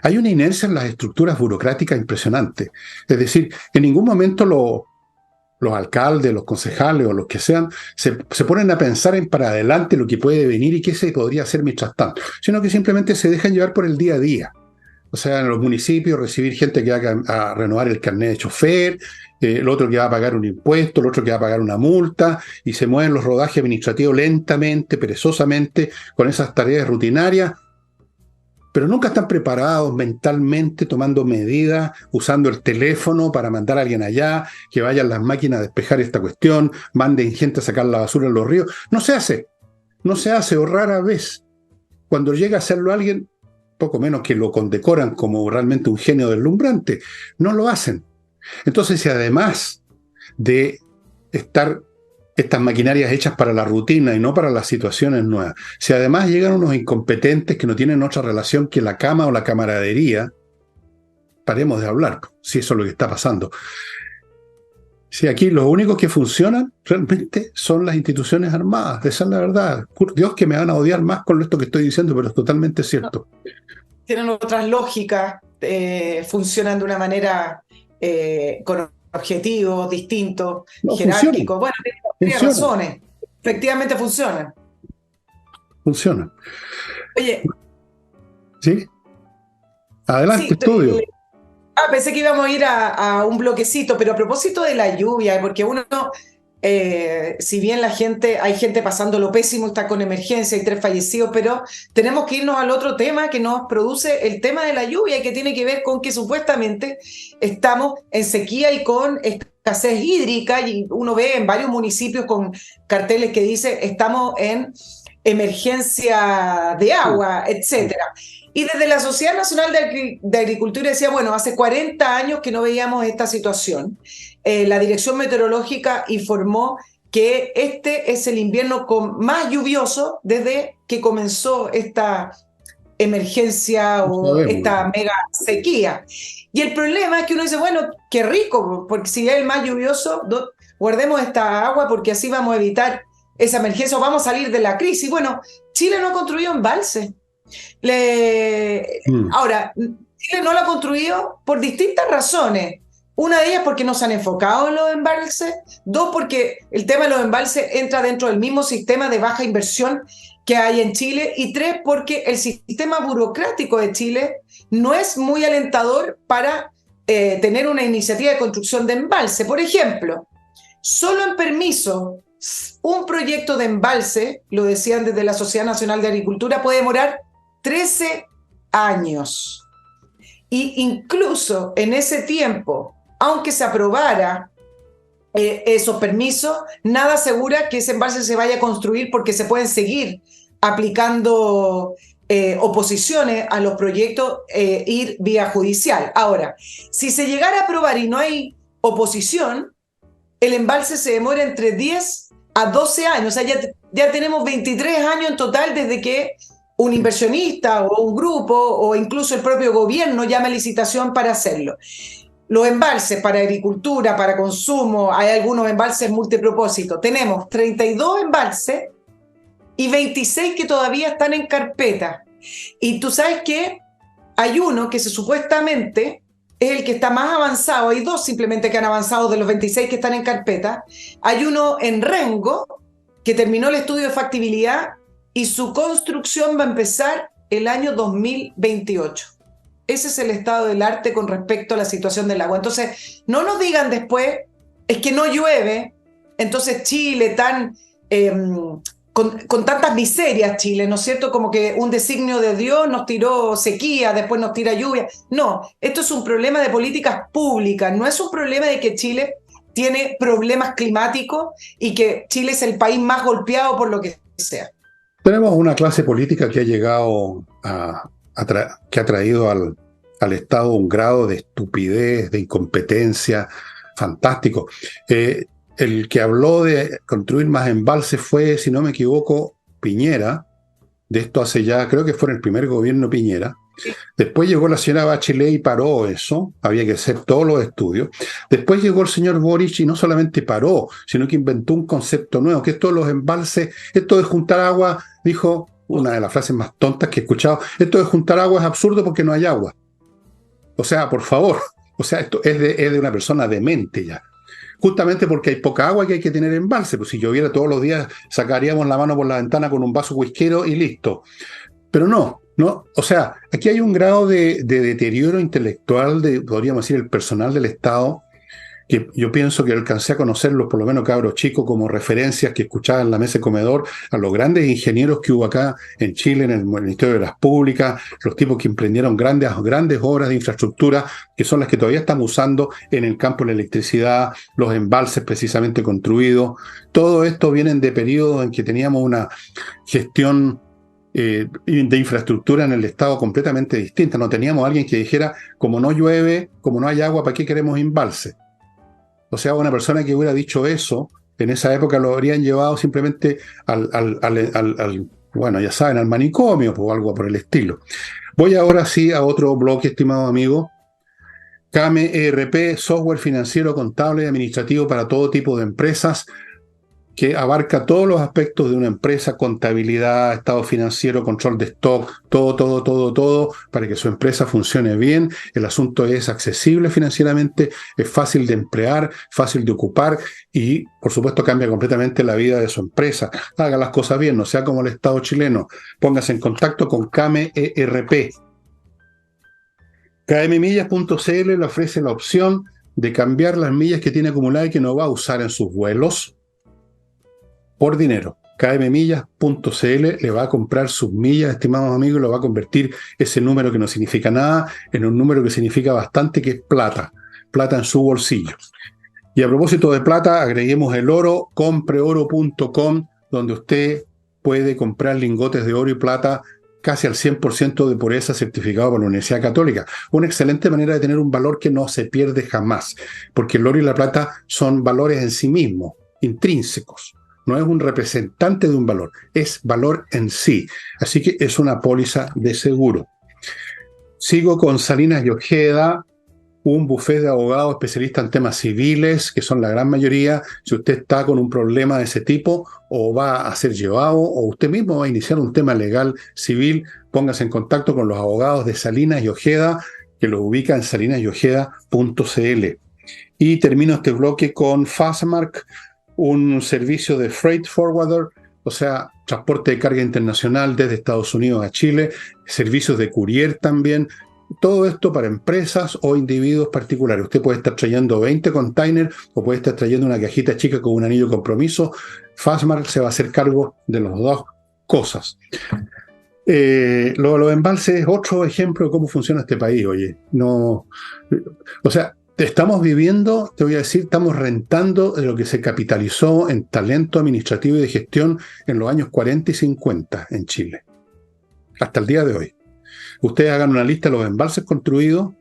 inercia en las estructuras burocráticas impresionante. Es decir, en ningún momento los alcaldes, los concejales o los que sean, se ponen a pensar en para adelante lo que puede venir y qué se podría hacer mientras tanto, sino que simplemente se dejan llevar por el día a día. O sea, en los municipios recibir gente que va a renovar el carnet de chofer, el otro que va a pagar un impuesto, el otro que va a pagar una multa, y se mueven los rodajes administrativos lentamente, perezosamente, con esas tareas rutinarias, pero nunca están preparados mentalmente, tomando medidas, usando el teléfono para mandar a alguien allá, que vayan las máquinas a despejar esta cuestión, manden gente a sacar la basura en los ríos. No se hace, o rara vez. Cuando llega a hacerlo alguien, poco menos que lo condecoran como realmente un genio deslumbrante, no lo hacen. Entonces, si además de estar estas maquinarias hechas para la rutina y no para las situaciones nuevas, si además llegan unos incompetentes que no tienen otra relación que la cama o la camaradería, paremos de hablar, si eso es lo que está pasando. Si aquí los únicos que funcionan realmente son las instituciones armadas, esa es la verdad. Dios, que me van a odiar más con esto que estoy diciendo, pero es totalmente cierto. Tienen otras lógicas, funcionan de una manera con objetivos distintos, No, jerárquicos. Bueno, tiene funciona. razones. Efectivamente funcionan. Funciona. Oye, ¿Sí? Adelante, sí, estudio. pensé que íbamos a ir a un bloquecito, pero a propósito de la lluvia, porque uno, si bien hay gente pasando lo pésimo, está con emergencia, hay 3 fallecidos, pero tenemos que irnos al otro tema que nos produce el tema de la lluvia y que tiene que ver con que supuestamente estamos en sequía y con escasez hídrica, y uno ve en varios municipios con carteles que dice estamos en emergencia de agua, etcétera. Y desde la Sociedad Nacional de Agricultura decía, bueno, hace 40 años que no veíamos esta situación. La Dirección Meteorológica informó que este es el invierno más lluvioso desde que comenzó esta emergencia o esta mega sequía. Y el problema es que uno dice, bueno, qué rico, porque si es el más lluvioso, guardemos esta agua porque así vamos a evitar esa emergencia o vamos a salir de la crisis. Bueno, Chile no ha construido embalses. Ahora, Chile no lo ha construido por distintas razones. Una de ellas porque no se han enfocado en los embalses. 2, porque el tema de los embalses entra dentro del mismo sistema de baja inversión que hay en Chile. Y 3, porque el sistema burocrático de Chile no es muy alentador para tener una iniciativa de construcción de embalse. Por ejemplo, solo en permiso, un proyecto de embalse, lo decían desde la Sociedad Nacional de Agricultura, puede demorar 13 años. Y incluso en ese tiempo, aunque se aprobara esos permisos, nada asegura que ese embalse se vaya a construir porque se pueden seguir aplicando oposiciones a los proyectos, ir vía judicial. Ahora, si se llegara a aprobar y no hay oposición, el embalse se demora entre 10 a 12 años. O sea, ya tenemos 23 años en total desde que un inversionista o un grupo o incluso el propio gobierno llama a licitación para hacerlo. Los embalses para agricultura, para consumo, hay algunos embalses multipropósito. Tenemos 32 embalses y 26 que todavía están en carpeta. Y tú sabes que hay uno que supuestamente es el que está más avanzado. Hay 2 simplemente que han avanzado de los 26 que están en carpeta. Hay uno en Rengo que terminó el estudio de factibilidad y su construcción va a empezar el año 2028. Ese es el estado del arte con respecto a la situación del agua. Entonces, no nos digan después, es que no llueve, entonces Chile tan... con tantas miserias Chile, ¿no es cierto? Como que un designio de Dios nos tiró sequía, después nos tira lluvia. No, esto es un problema de políticas públicas, no es un problema de que Chile tiene problemas climáticos y que Chile es el país más golpeado por lo que sea. Tenemos una clase política que ha llegado que ha traído al Estado un grado de estupidez, de incompetencia fantástico. El que habló de construir más embalses fue, si no me equivoco, Piñera, de esto hace ya, creo que fue en el primer gobierno Piñera. Después llegó la señora Bachelet y paró eso, había que hacer todos los estudios. Después llegó el señor Boric y no solamente paró, sino que inventó un concepto nuevo, que esto de los embalses, esto de juntar agua, dijo una de las frases más tontas que he escuchado, esto de juntar agua es absurdo porque no hay agua. O sea, por favor, o sea, esto es de una persona demente ya. Justamente porque hay poca agua que hay que tener embalse, pues si lloviera todos los días sacaríamos la mano por la ventana con un vaso whiskero y listo. Pero no, o sea, aquí hay un grado de deterioro intelectual podríamos decir, el personal del Estado, que yo pienso que alcancé a conocerlos, por lo menos cabros chicos, como referencias que escuchaba en la mesa de comedor, a los grandes ingenieros que hubo acá en Chile, en el Ministerio de las Públicas, los tipos que emprendieron grandes obras de infraestructura, que son las que todavía estamos usando en el campo de la electricidad, los embalses precisamente construidos. Todo esto vienen de periodos en que teníamos una gestión de infraestructura en el Estado completamente distinta. No teníamos a alguien que dijera, como no llueve, como no hay agua, ¿para qué queremos embalse? O sea, una persona que hubiera dicho eso, en esa época lo habrían llevado simplemente bueno, ya saben, al manicomio o algo por el estilo. Voy ahora sí a otro bloque, estimado amigo. Kame ERP, software financiero, contable y administrativo para todo tipo de empresas, que abarca todos los aspectos de una empresa: contabilidad, estado financiero, control de stock, todo, para que su empresa funcione bien. El asunto es accesible financieramente, es fácil de emplear, fácil de ocupar y, por supuesto, cambia completamente la vida de su empresa. Haga las cosas bien, no sea como el Estado chileno. Póngase en contacto con Kame ERP. KMMillas.cl le ofrece la opción de cambiar las millas que tiene acumuladas y que no va a usar en sus vuelos por dinero. KMMillas.cl le va a comprar sus millas, estimados amigos, y lo va a convertir ese número que no significa nada en un número que significa bastante, que es plata en su bolsillo. Y a propósito de plata, agreguemos el oro, compreoro.com, donde usted puede comprar lingotes de oro y plata casi al 100% de pureza, certificado por la Universidad Católica. Una excelente manera de tener un valor que no se pierde jamás, porque el oro y la plata son valores en sí mismos, intrínsecos. No es un representante de un valor, es valor en sí. Así que es una póliza de seguro. Sigo con Salinas y Ojeda, un bufete de abogados especialistas en temas civiles, que son la gran mayoría. Si usted está con un problema de ese tipo, o va a ser llevado, o usted mismo va a iniciar un tema legal civil, póngase en contacto con los abogados de Salinas y Ojeda, que los ubica en salinasyojeda.cl. Y termino este bloque con Fastmark, un servicio de freight forwarder, o sea, transporte de carga internacional desde Estados Unidos a Chile, servicios de courier también. Todo esto para empresas o individuos particulares. Usted puede estar trayendo 20 containers o puede estar trayendo una cajita chica con un anillo de compromiso. Fastmark se va a hacer cargo de las dos cosas. Los embalses es otro ejemplo de cómo funciona este país, oye. No, o sea, estamos viviendo, te voy a decir, estamos rentando de lo que se capitalizó en talento administrativo y de gestión en los años 40 y 50 en Chile, hasta el día de hoy. Ustedes hagan una lista de los embalses construidos,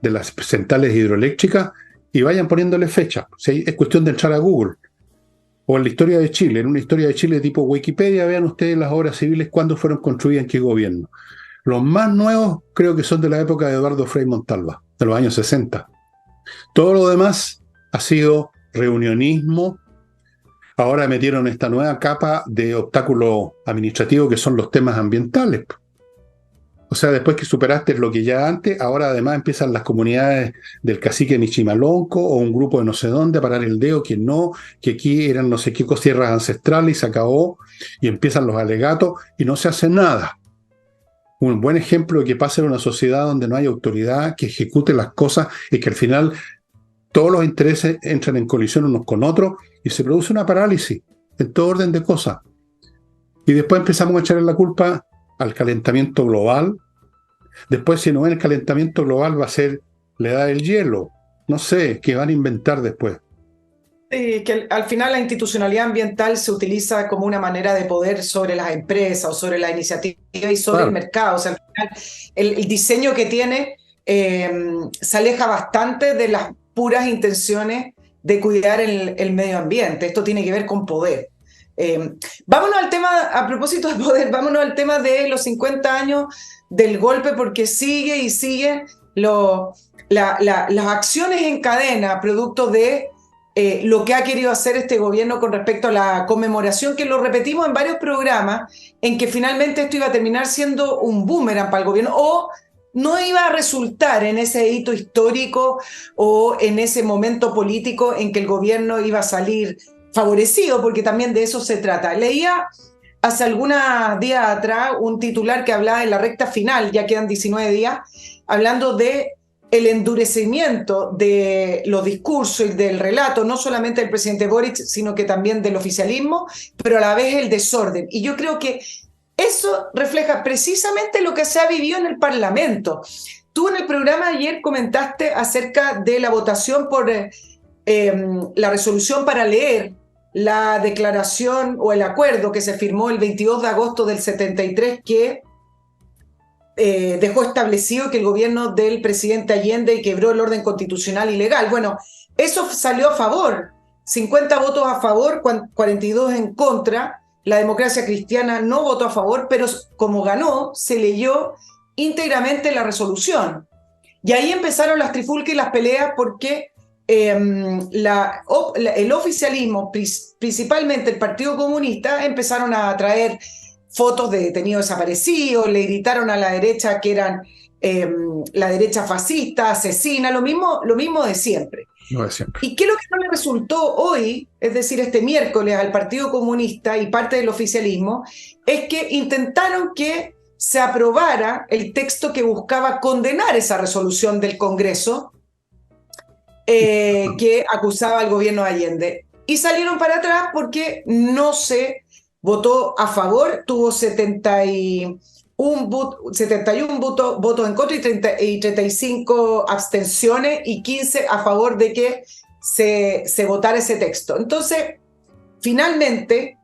de las centrales hidroeléctricas, y vayan poniéndole fecha. Si es cuestión de entrar a Google, o en la historia de Chile, en una historia de Chile tipo Wikipedia, vean ustedes las obras civiles, cuándo fueron construidas, en qué gobierno. Los más nuevos creo que son de la época de Eduardo Frei Montalva, de los años 60. Todo lo demás ha sido reunionismo. Ahora metieron esta nueva capa de obstáculo administrativo que son los temas ambientales. O sea, después que superaste lo que ya antes, ahora además empiezan las comunidades del cacique Michimalonco o un grupo de no sé dónde a parar el dedo, que no, que aquí eran no sé qué tierras ancestrales y se acabó, y empiezan los alegatos y no se hace nada. Un buen ejemplo de que pasa en una sociedad donde no hay autoridad que ejecute las cosas y que al final todos los intereses entran en colisión unos con otros y se produce una parálisis en todo orden de cosas. Y después empezamos a echarle la culpa al calentamiento global. Después, si no es el calentamiento global, va a ser la edad del hielo. No sé, ¿qué van a inventar después? Que al final la institucionalidad ambiental se utiliza como una manera de poder sobre las empresas o sobre la iniciativa y sobre el mercado. O sea, al final el diseño que tiene se aleja bastante de las puras intenciones de cuidar el medio ambiente. Esto tiene que ver con poder. Vámonos al tema, a propósito de poder, vámonos al tema de los 50 años del golpe, porque sigue y sigue las acciones en cadena, producto de lo que ha querido hacer este gobierno con respecto a la conmemoración, que lo repetimos en varios programas, en que finalmente esto iba a terminar siendo un boomerang para el gobierno, o no iba a resultar en ese hito histórico o en ese momento político en que el gobierno iba a salir favorecido, porque también de eso se trata. Leía hace algunos días atrás un titular que hablaba en la recta final, ya quedan 19 días, hablando de el endurecimiento de los discursos y del relato, no solamente del presidente Boric, sino que también del oficialismo, pero a la vez el desorden. Y yo creo que eso refleja precisamente lo que se ha vivido en el Parlamento. Tú en el programa de ayer comentaste acerca de la votación por la resolución para leer la declaración o el acuerdo que se firmó el 22 de agosto del 73, que dejó establecido que el gobierno del presidente Allende quebró el orden constitucional y legal. Bueno, eso salió a favor, 50 votos a favor, 42 en contra. La Democracia Cristiana no votó a favor, pero como ganó, se leyó íntegramente la resolución. Y ahí empezaron las trifulcas y las peleas, porque el oficialismo, principalmente el Partido Comunista, empezaron a traer fotos de detenidos desaparecidos, le gritaron a la derecha que eran la derecha fascista, asesina, lo mismo de siempre. No de siempre. ¿Y qué es lo que no le resultó hoy, es decir, este miércoles, al Partido Comunista y parte del oficialismo? Es que intentaron que se aprobara el texto que buscaba condenar esa resolución del Congreso que acusaba al gobierno de Allende. Y salieron para atrás porque no se votó a favor, tuvo 71 votos en contra y 35 abstenciones y 15 a favor de que se votara ese texto. Entonces, finalmente,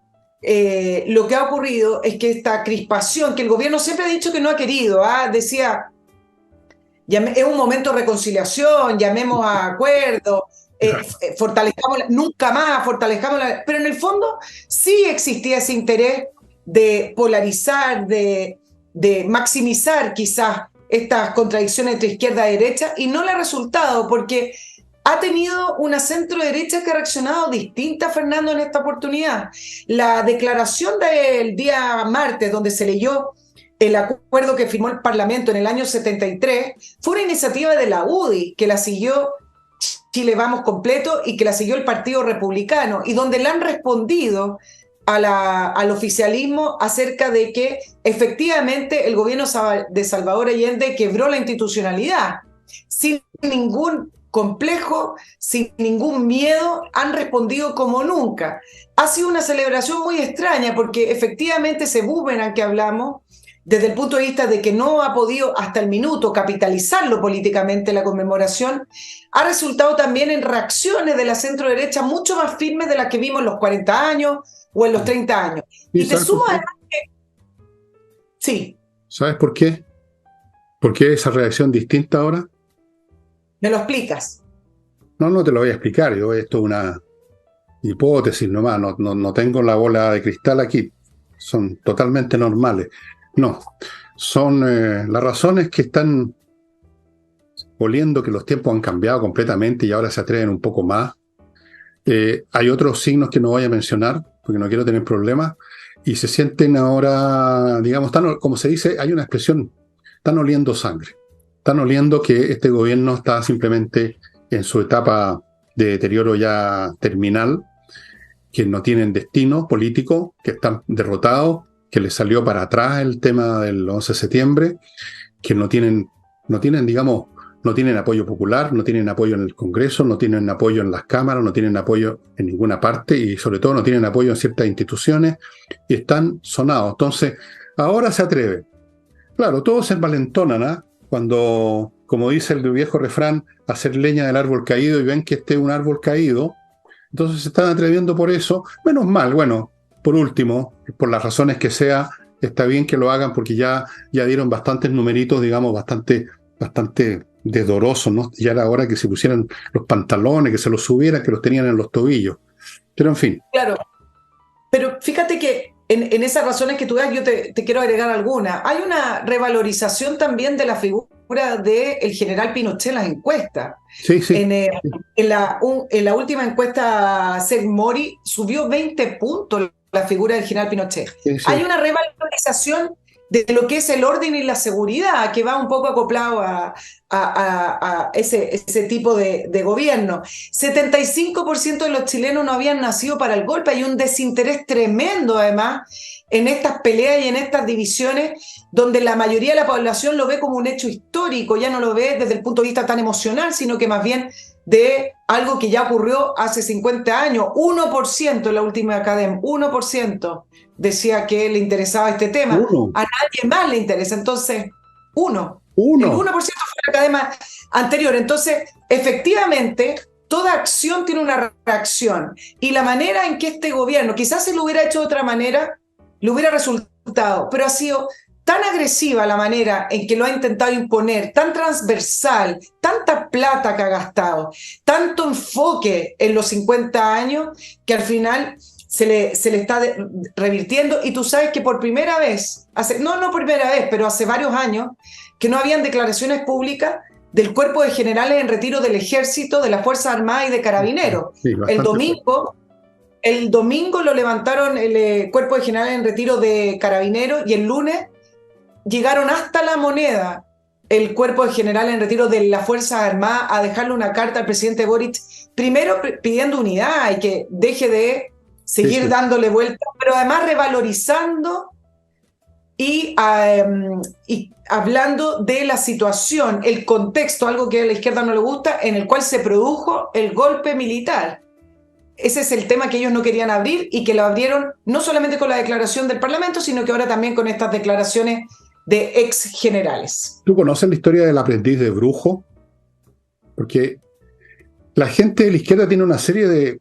lo que ha ocurrido es que esta crispación, que el gobierno siempre ha dicho que no ha querido, decía, es un momento de reconciliación, llamemos a acuerdo, nunca más fortalezcamos pero en el fondo sí existía ese interés de polarizar, de maximizar quizás estas contradicciones entre izquierda y derecha, y no le ha resultado, porque ha tenido una centro-derecha que ha reaccionado distinta, Fernando, en esta oportunidad. La declaración del día martes, donde se leyó el acuerdo que firmó el Parlamento en el año 73, fue una iniciativa de la UDI, que la siguió Chile Vamos completo y que la siguió el Partido Republicano, y donde le han respondido al oficialismo acerca de que efectivamente el gobierno de Salvador Allende quebró la institucionalidad. Sin ningún complejo, sin ningún miedo, han respondido como nunca. Ha sido una celebración muy extraña, porque efectivamente ese boomerang que hablamos, desde el punto de vista de que no ha podido hasta el minuto capitalizarlo políticamente la conmemoración, ha resultado también en reacciones de la centro-derecha mucho más firmes de las que vimos en los 40 años o en los 30 años. Y te sumo además que... Sí. ¿Sabes por qué? ¿Por qué esa reacción distinta ahora? ¿Me lo explicas? No te lo voy a explicar. Yo esto es una hipótesis nomás. No tengo la bola de cristal aquí. Son totalmente normales. No, son las razones que están oliendo que los tiempos han cambiado completamente y ahora se atreven un poco más. Hay otros signos que no voy a mencionar porque no quiero tener problemas, y se sienten ahora, digamos, como se dice, hay una expresión, están oliendo sangre. Están oliendo que este gobierno está simplemente en su etapa de deterioro ya terminal, que no tienen destino político, que están derrotados, que les salió para atrás el tema del 11 de septiembre, que no tienen, digamos, no tienen apoyo popular, no tienen apoyo en el Congreso, no tienen apoyo en las cámaras, no tienen apoyo en ninguna parte y sobre todo no tienen apoyo en ciertas instituciones y están sonados. Entonces, ahora se atreven. Claro, todos se envalentonan, ¿ah? Cuando, como dice el viejo refrán, hacer leña del árbol caído y ven que este es un árbol caído, entonces se están atreviendo por eso. Menos mal, bueno, por último, por las razones que sea, está bien que lo hagan porque ya dieron bastantes numeritos, digamos, bastante desdorosos, ¿no? Ya era hora que se pusieran los pantalones, que se los subieran, que los tenían en los tobillos. Pero en fin. Claro. Pero fíjate que en esas razones que tú das, yo te quiero agregar alguna. Hay una revalorización también de la figura del general Pinochet en las encuestas. Sí, sí, En, eh, sí, en la última encuesta, Seth Mori subió 20 puntos la figura del general Pinochet. sí, Hay sí. una revalorización de lo que es el orden y la seguridad, que va un poco acoplado a ese tipo de gobierno. 75% de los chilenos no habían nacido para el golpe. Hay un desinterés tremendo, además, en estas peleas y en estas divisiones, donde la mayoría de la población lo ve como un hecho histórico, ya no lo ve desde el punto de vista tan emocional, sino que más bien de algo que ya ocurrió hace 50 años. 1% en la última academia, 1% decía que le interesaba este tema. Uno, A nadie más le interesa. Entonces, el uno. 1% fue la academia anterior. Entonces, efectivamente, toda acción tiene una reacción. Y la manera en que este gobierno, quizás se lo hubiera hecho de otra manera, le hubiera resultado, pero ha sido tan agresiva la manera en que lo ha intentado imponer, tan transversal, tanta plata que ha gastado, tanto enfoque en los 50 años, que al final se le está revirtiendo. Y tú sabes que por primera vez, no primera vez, pero hace varios años, que no habían declaraciones públicas del cuerpo de generales en retiro del ejército, de las Fuerzas Armadas y de Carabineros. Sí, bastante poco. El domingo lo levantaron el cuerpo de generales en retiro de Carabineros, y el lunes llegaron hasta La Moneda el cuerpo de generales en retiro de las Fuerzas Armadas a dejarle una carta al presidente Boric, primero pidiendo unidad y que deje de Sí, seguir sí. dándole vueltas, pero además revalorizando y hablando de la situación, el contexto, algo que a la izquierda no le gusta, en el cual se produjo el golpe militar. Ese es el tema que ellos no querían abrir, y que lo abrieron no solamente con la declaración del Parlamento, sino que ahora también con estas declaraciones de ex generales. ¿Tú conoces la historia del aprendiz de brujo? Porque la gente de la izquierda tiene una serie de...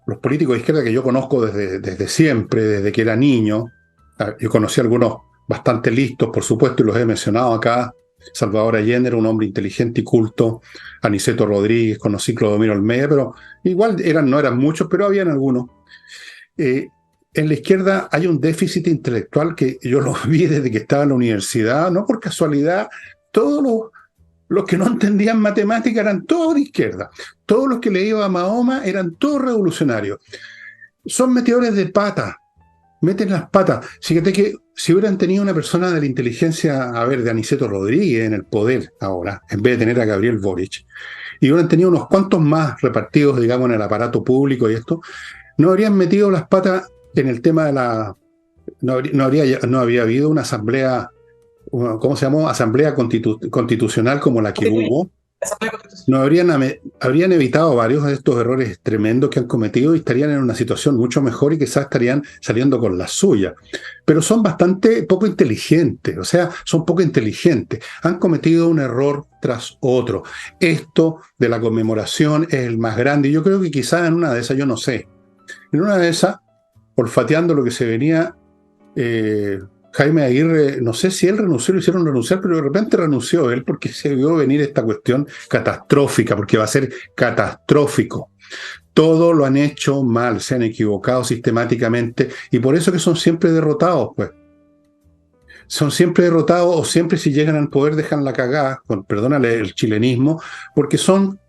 Los políticos de izquierda que yo conozco desde siempre, desde que era niño. Yo conocí a algunos bastante listos, por supuesto, y los he mencionado acá. Salvador Allende era un hombre inteligente y culto. Aniceto Rodríguez, conocí Clodomiro Olmedo, pero igual no eran muchos, pero habían algunos. En la izquierda hay un déficit intelectual que yo lo vi desde que estaba en la universidad, no por casualidad. Todos los que no entendían matemática eran todos de izquierda. Todos los que le iban a Mahoma eran todos revolucionarios. Son metedores de pata, meten las patas. Fíjate que si hubieran tenido una persona de la inteligencia, de Aniceto Rodríguez en el poder ahora, en vez de tener a Gabriel Boric, y hubieran tenido unos cuantos más repartidos, digamos, en el aparato público y esto, no habrían metido las patas en el tema de la... No había habido una asamblea, ¿cómo se llamó? Asamblea constitucional como la que hubo. No habrían evitado varios de estos errores tremendos que han cometido, y estarían en una situación mucho mejor, y quizás estarían saliendo con la suya. Pero son bastante poco inteligentes, o sea, son poco inteligentes. Han cometido un error tras otro. Esto de la conmemoración es el más grande, y yo creo que quizás en una de esas, yo no sé, en una de esas, olfateando lo que se venía, Jaime Aguirre, no sé si él renunció, lo hicieron renunciar, pero de repente renunció él porque se vio venir esta cuestión catastrófica, porque va a ser catastrófico. Todo lo han hecho mal, se han equivocado sistemáticamente, y por eso que son siempre derrotados, pues. Son siempre derrotados, o siempre, si llegan al poder, dejan la cagada, perdónale el chilenismo, porque son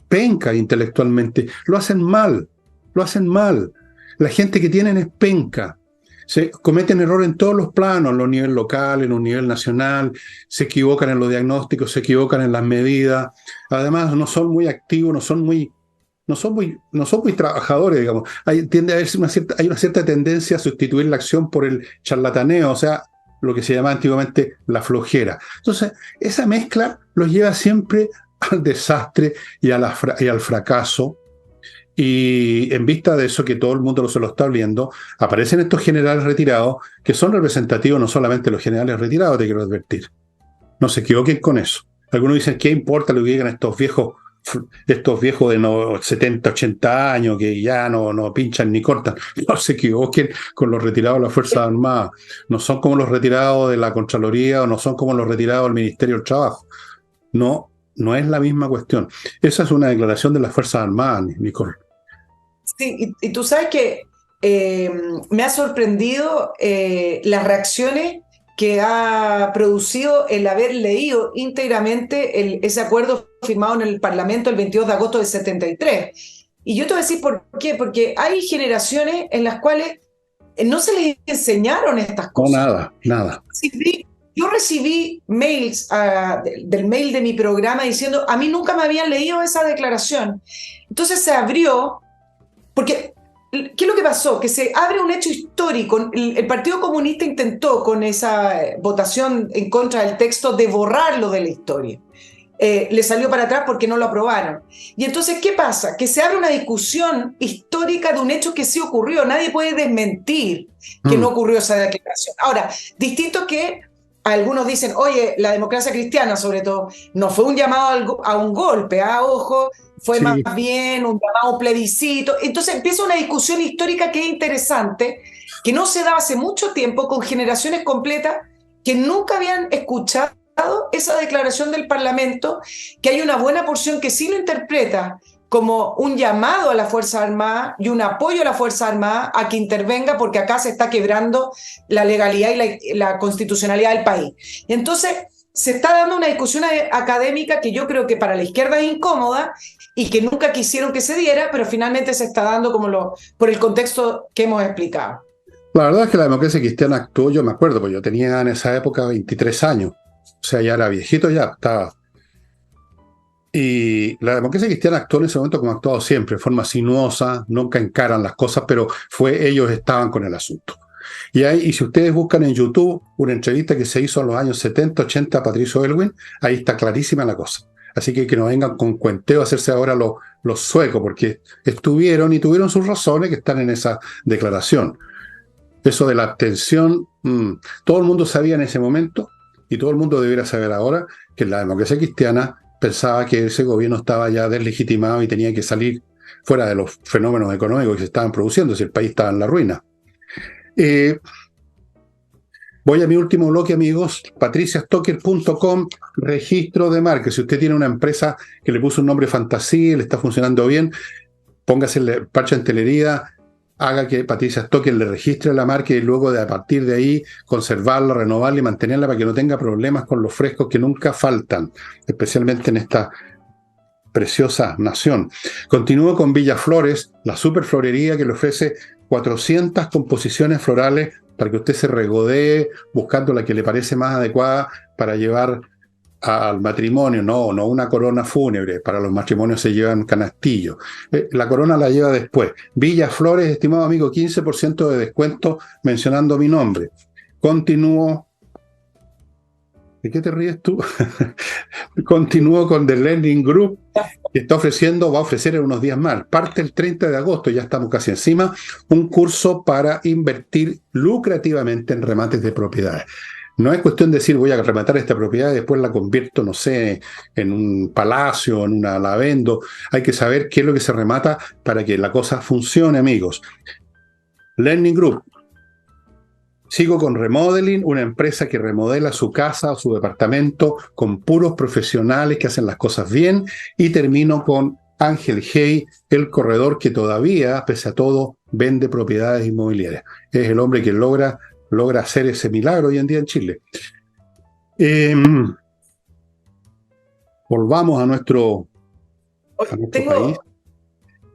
pencas intelectualmente. Lo hacen mal, lo hacen mal. La gente que tienen es penca. Se cometen errores en todos los planos, en los niveles locales, en un nivel nacional, se equivocan en los diagnósticos, se equivocan en las medidas. Además, no son muy activos, no son muy trabajadores, digamos. Tiende a haber hay una cierta tendencia a sustituir la acción por el charlataneo, o sea, lo que se llamaba antiguamente la flojera. Entonces, esa mezcla los lleva siempre al desastre y al fracaso. Y en vista de eso, que todo el mundo se lo está viendo, aparecen estos generales retirados, que son representativos no solamente de los generales retirados, te quiero advertir. No se equivoquen con eso. Algunos dicen, ¿qué importa lo que digan estos viejos de 70, 80 años, que ya no pinchan ni cortan? No se equivoquen con los retirados de las Fuerzas Armadas. No son como los retirados de la Contraloría, o no son como los retirados del Ministerio del Trabajo. No es la misma cuestión. Esa es una declaración de las Fuerzas Armadas, Nicole. Sí, y tú sabes que me ha sorprendido las reacciones que ha producido el haber leído íntegramente ese acuerdo firmado en el Parlamento el 22 de agosto del 73. Y yo te voy a decir por qué, porque hay generaciones en las cuales no se les enseñaron estas No, cosas. nada, nada. Yo recibí mails del mail de mi programa diciendo, a mí nunca me habían leído esa declaración. Entonces se abrió, porque ¿qué es lo que pasó? Que se abre un hecho histórico. El Partido Comunista intentó con esa votación en contra del texto de borrarlo de la historia. Le salió para atrás porque no lo aprobaron. Y entonces, ¿qué pasa? Que se abre una discusión histórica de un hecho que sí ocurrió. Nadie puede desmentir que no ocurrió esa declaración. Ahora, distinto que algunos dicen, oye, la democracia cristiana, sobre todo, no fue un llamado a un golpe, ojo, fue más Sí, bien un llamado a un plebiscito. Entonces empieza una discusión histórica que es interesante, que no se da hace mucho tiempo con generaciones completas que nunca habían escuchado esa declaración del Parlamento, que hay una buena porción que sí lo interpreta como un llamado a la Fuerza Armada y un apoyo a la Fuerza Armada a que intervenga porque acá se está quebrando la legalidad y la constitucionalidad del país. Entonces, se está dando una discusión académica que yo creo que para la izquierda es incómoda y que nunca quisieron que se diera, pero finalmente se está dando por el contexto que hemos explicado. la verdad es que la democracia cristiana actuó, yo me acuerdo, porque yo tenía en esa época 23 años, o sea, ya era viejito, ya estaba. Y la democracia cristiana actuó en ese momento como ha actuado siempre, de forma sinuosa, nunca encaran las cosas, pero ellos estaban con el asunto. Y si ustedes buscan en YouTube una entrevista que se hizo en los años 70, 80 a Patricio Aylwin, ahí está clarísima la cosa. Así que no vengan con cuenteo a hacerse ahora los suecos, porque estuvieron y tuvieron sus razones que están en esa declaración. Eso de la abstención, todo el mundo sabía en ese momento, y todo el mundo debiera saber ahora, que la democracia cristiana pensaba que ese gobierno estaba ya deslegitimado y tenía que salir fuera de los fenómenos económicos que se estaban produciendo, si el país estaba en la ruina. Voy a mi último bloque, amigos, patriciastocker.com, registro de marca. Si usted tiene una empresa que le puso un nombre fantasía y le está funcionando bien, póngase el parche en telería, haga que Patricia Stocker le registre la marca y luego a partir de ahí conservarla, renovarla y mantenerla para que no tenga problemas con los frescos que nunca faltan, especialmente en esta preciosa nación. Continúo con Villa Flores, la super florería que le ofrece 400 composiciones florales para que usted se regodee buscando la que le parece más adecuada para llevar al matrimonio, no una corona fúnebre, para los matrimonios se llevan canastillos. La corona la lleva después. Villa Flores, estimado amigo, 15% de descuento mencionando mi nombre. Continúo. ¿De qué te ríes tú? Continúo con The Lending Group, que va a ofrecer en unos días más. Parte el 30 de agosto, ya estamos casi encima, un curso para invertir lucrativamente en remates de propiedades. No es cuestión de decir voy a rematar esta propiedad y después la convierto, no sé, en un palacio, en una la vendo. Hay que saber qué es lo que se remata para que la cosa funcione, amigos. Learning Group. Sigo con Remodeling, una empresa que remodela su casa o su departamento con puros profesionales que hacen las cosas bien. Y termino con Ángel Hey, el corredor que todavía, pese a todo, vende propiedades inmobiliarias. Es el hombre que logra hacer ese milagro hoy en día en Chile. Volvamos a nuestro país.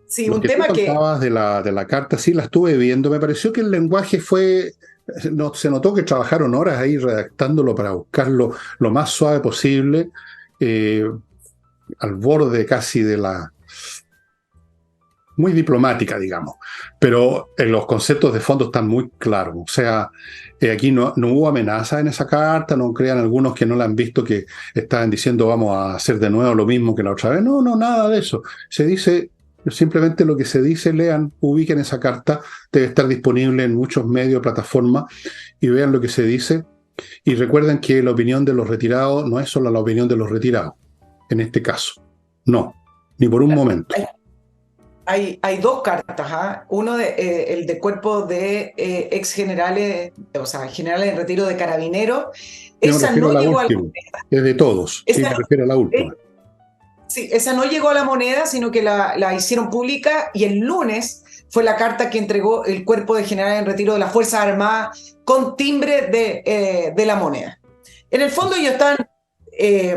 Sí, Lo un que tú tema contabas de la carta, sí la estuve viendo. Me pareció que el lenguaje se notó que trabajaron horas ahí redactándolo para buscarlo lo más suave posible, al borde casi de muy diplomática, digamos, pero los conceptos de fondo están muy claros. O sea, aquí no hubo amenaza en esa carta, no crean algunos que no la han visto que estaban diciendo vamos a hacer de nuevo lo mismo que la otra vez. No, nada de eso. Se dice simplemente lo que se dice, lean, ubiquen esa carta, debe estar disponible en muchos medios, plataformas, y vean lo que se dice. Y recuerden que la opinión de los retirados no es solo la opinión de los retirados, en este caso. No, ni por un momento. Hay dos cartas, uno el de cuerpo de ex generales, o sea, generales en retiro de carabineros. Yo me Esa refiero no a la llegó última, es de todos, sí, me refiero a la última. Sí, esa no llegó a la moneda, sino que la hicieron pública y el lunes fue la carta que entregó el cuerpo de general en retiro de las Fuerzas Armadas con timbre de la moneda. En el fondo ellos están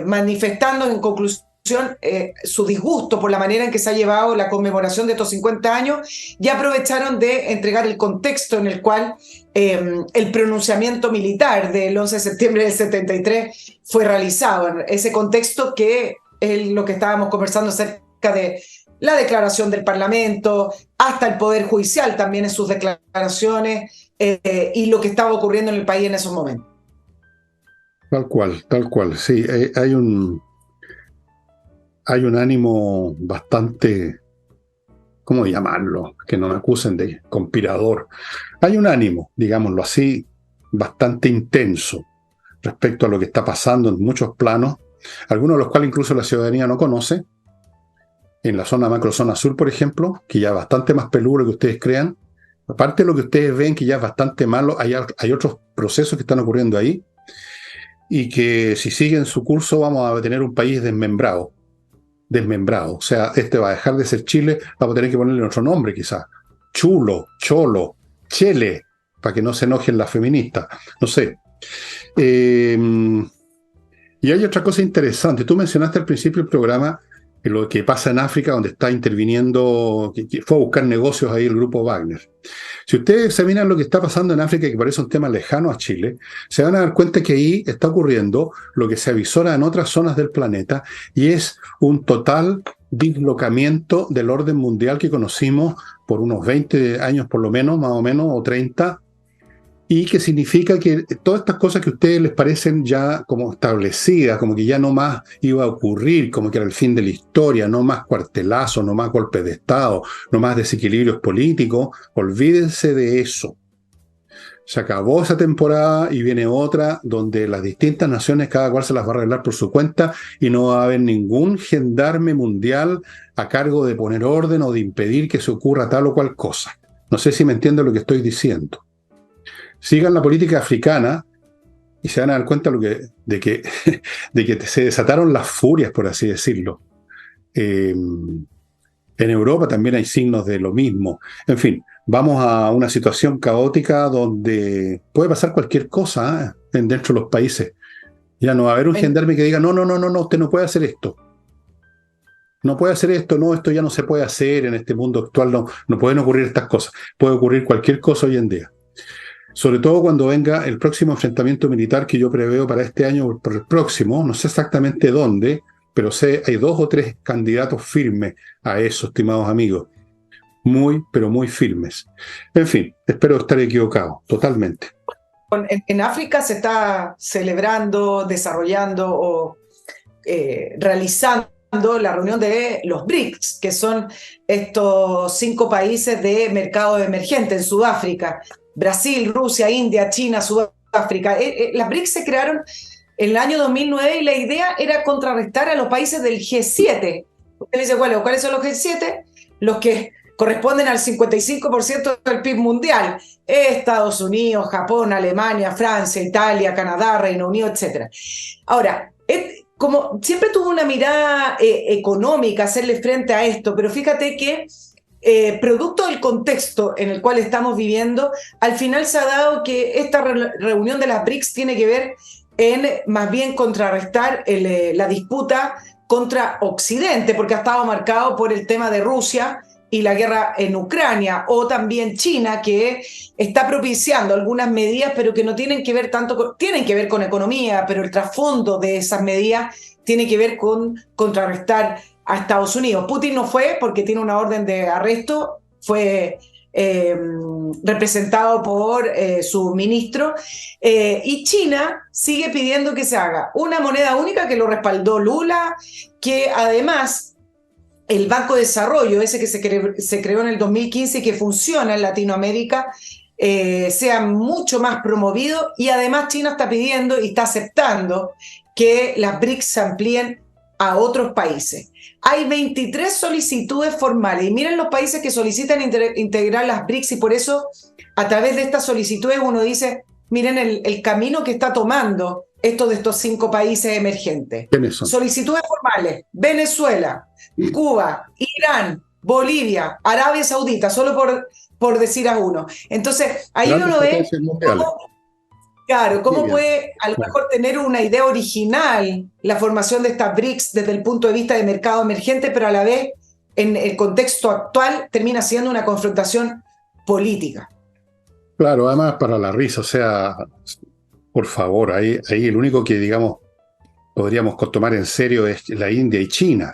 manifestando en conclusión su disgusto por la manera en que se ha llevado la conmemoración de estos 50 años y aprovecharon de entregar el contexto en el cual el pronunciamiento militar del 11 de septiembre del 73 fue realizado. Ese contexto que es lo que estábamos conversando acerca de la declaración del Parlamento, hasta el Poder Judicial también en sus declaraciones y lo que estaba ocurriendo en el país en esos momentos. Tal cual, sí. Hay un ánimo bastante, ¿cómo llamarlo? Que no me acusen de conspirador. Hay un ánimo, digámoslo así, bastante intenso respecto a lo que está pasando en muchos planos, algunos de los cuales incluso la ciudadanía no conoce. En la macrozona sur, por ejemplo, que ya es bastante más peludo que ustedes crean. Aparte de lo que ustedes ven, que ya es bastante malo, hay otros procesos que están ocurriendo ahí y que si siguen su curso vamos a tener un país desmembrado. O sea, va a dejar de ser Chile, vamos a tener que ponerle otro nombre quizás. Chulo, Cholo, Chele, para que no se enojen las feministas. No sé. Y hay otra cosa interesante. Tú mencionaste al principio del programa lo que pasa en África, donde está interviniendo, que fue a buscar negocios ahí el grupo Wagner. Si ustedes examinan lo que está pasando en África, que parece un tema lejano a Chile, se van a dar cuenta que ahí está ocurriendo lo que se avisora en otras zonas del planeta, y es un total dislocamiento del orden mundial que conocimos por unos 20 años por lo menos, más o menos, o 30, y que significa que todas estas cosas que a ustedes les parecen ya como establecidas, como que ya no más iba a ocurrir, como que era el fin de la historia, no más cuartelazos, no más golpes de Estado, no más desequilibrios políticos, olvídense de eso. Se acabó esa temporada y viene otra donde las distintas naciones cada cual se las va a arreglar por su cuenta y no va a haber ningún gendarme mundial a cargo de poner orden o de impedir que se ocurra tal o cual cosa. No sé si me entienden lo que estoy diciendo. Sigan la política africana y se van a dar cuenta de que se desataron las furias, por así decirlo. En Europa también hay signos de lo mismo. En fin, vamos a una situación caótica donde puede pasar cualquier cosa dentro de los países. Ya no va a haber un gendarme que diga, no, usted no puede hacer esto. No puede hacer esto, no, esto ya no se puede hacer en este mundo actual, no pueden ocurrir estas cosas. Puede ocurrir cualquier cosa hoy en día. Sobre todo cuando venga el próximo enfrentamiento militar que yo preveo para este año, por el próximo, no sé exactamente dónde, pero hay 2 o 3 candidatos firmes a eso, estimados amigos. Muy, pero muy firmes. En fin, espero estar equivocado, totalmente. En África se está celebrando, desarrollando o realizando la reunión de los BRICS, que son estos 5 países de mercado emergente en Sudáfrica. Brasil, Rusia, India, China, Sudáfrica. Las BRICS se crearon en el año 2009 y la idea era contrarrestar a los países del G7. Usted dice, bueno, ¿cuáles son los G7? Los que corresponden al 55% del PIB mundial. Estados Unidos, Japón, Alemania, Francia, Italia, Canadá, Reino Unido, etc. Ahora, como siempre tuvo una mirada económica hacerle frente a esto, pero fíjate que producto del contexto en el cual estamos viviendo, al final se ha dado que esta reunión de las BRICS tiene que ver en más bien contrarrestar la disputa contra Occidente, porque ha estado marcado por el tema de Rusia y la guerra en Ucrania, o también China, que está propiciando algunas medidas, pero que no tienen que ver tanto tienen que ver con economía, pero el trasfondo de esas medidas tiene que ver con contrarrestar a Estados Unidos. Putin no fue porque tiene una orden de arresto, fue representado por su ministro, y China sigue pidiendo que se haga una moneda única, que lo respaldó Lula, que además el Banco de Desarrollo, ese que se creó en el 2015 y que funciona en Latinoamérica, sea mucho más promovido, y además China está pidiendo y está aceptando que las BRICS se amplíen a otros países. Hay 23 solicitudes formales y miren los países que solicitan integrar las BRICS, y por eso a través de estas solicitudes uno dice, miren el camino que está tomando esto de estos 5 países emergentes. ¿Quiénes son? Solicitudes formales: Venezuela, Cuba, Irán, Bolivia, Arabia Saudita, solo por decir a uno. Entonces, ahí Grandes uno ve potencias mundiales. claro, cómo Libia. puede a lo mejor tener una idea original la formación de estas BRICS desde el punto de vista de mercado emergente, pero a la vez, en el contexto actual, termina siendo una confrontación política. Claro, además para la risa, o sea, por favor, ahí el único que, digamos, podríamos tomar en serio es la India y China.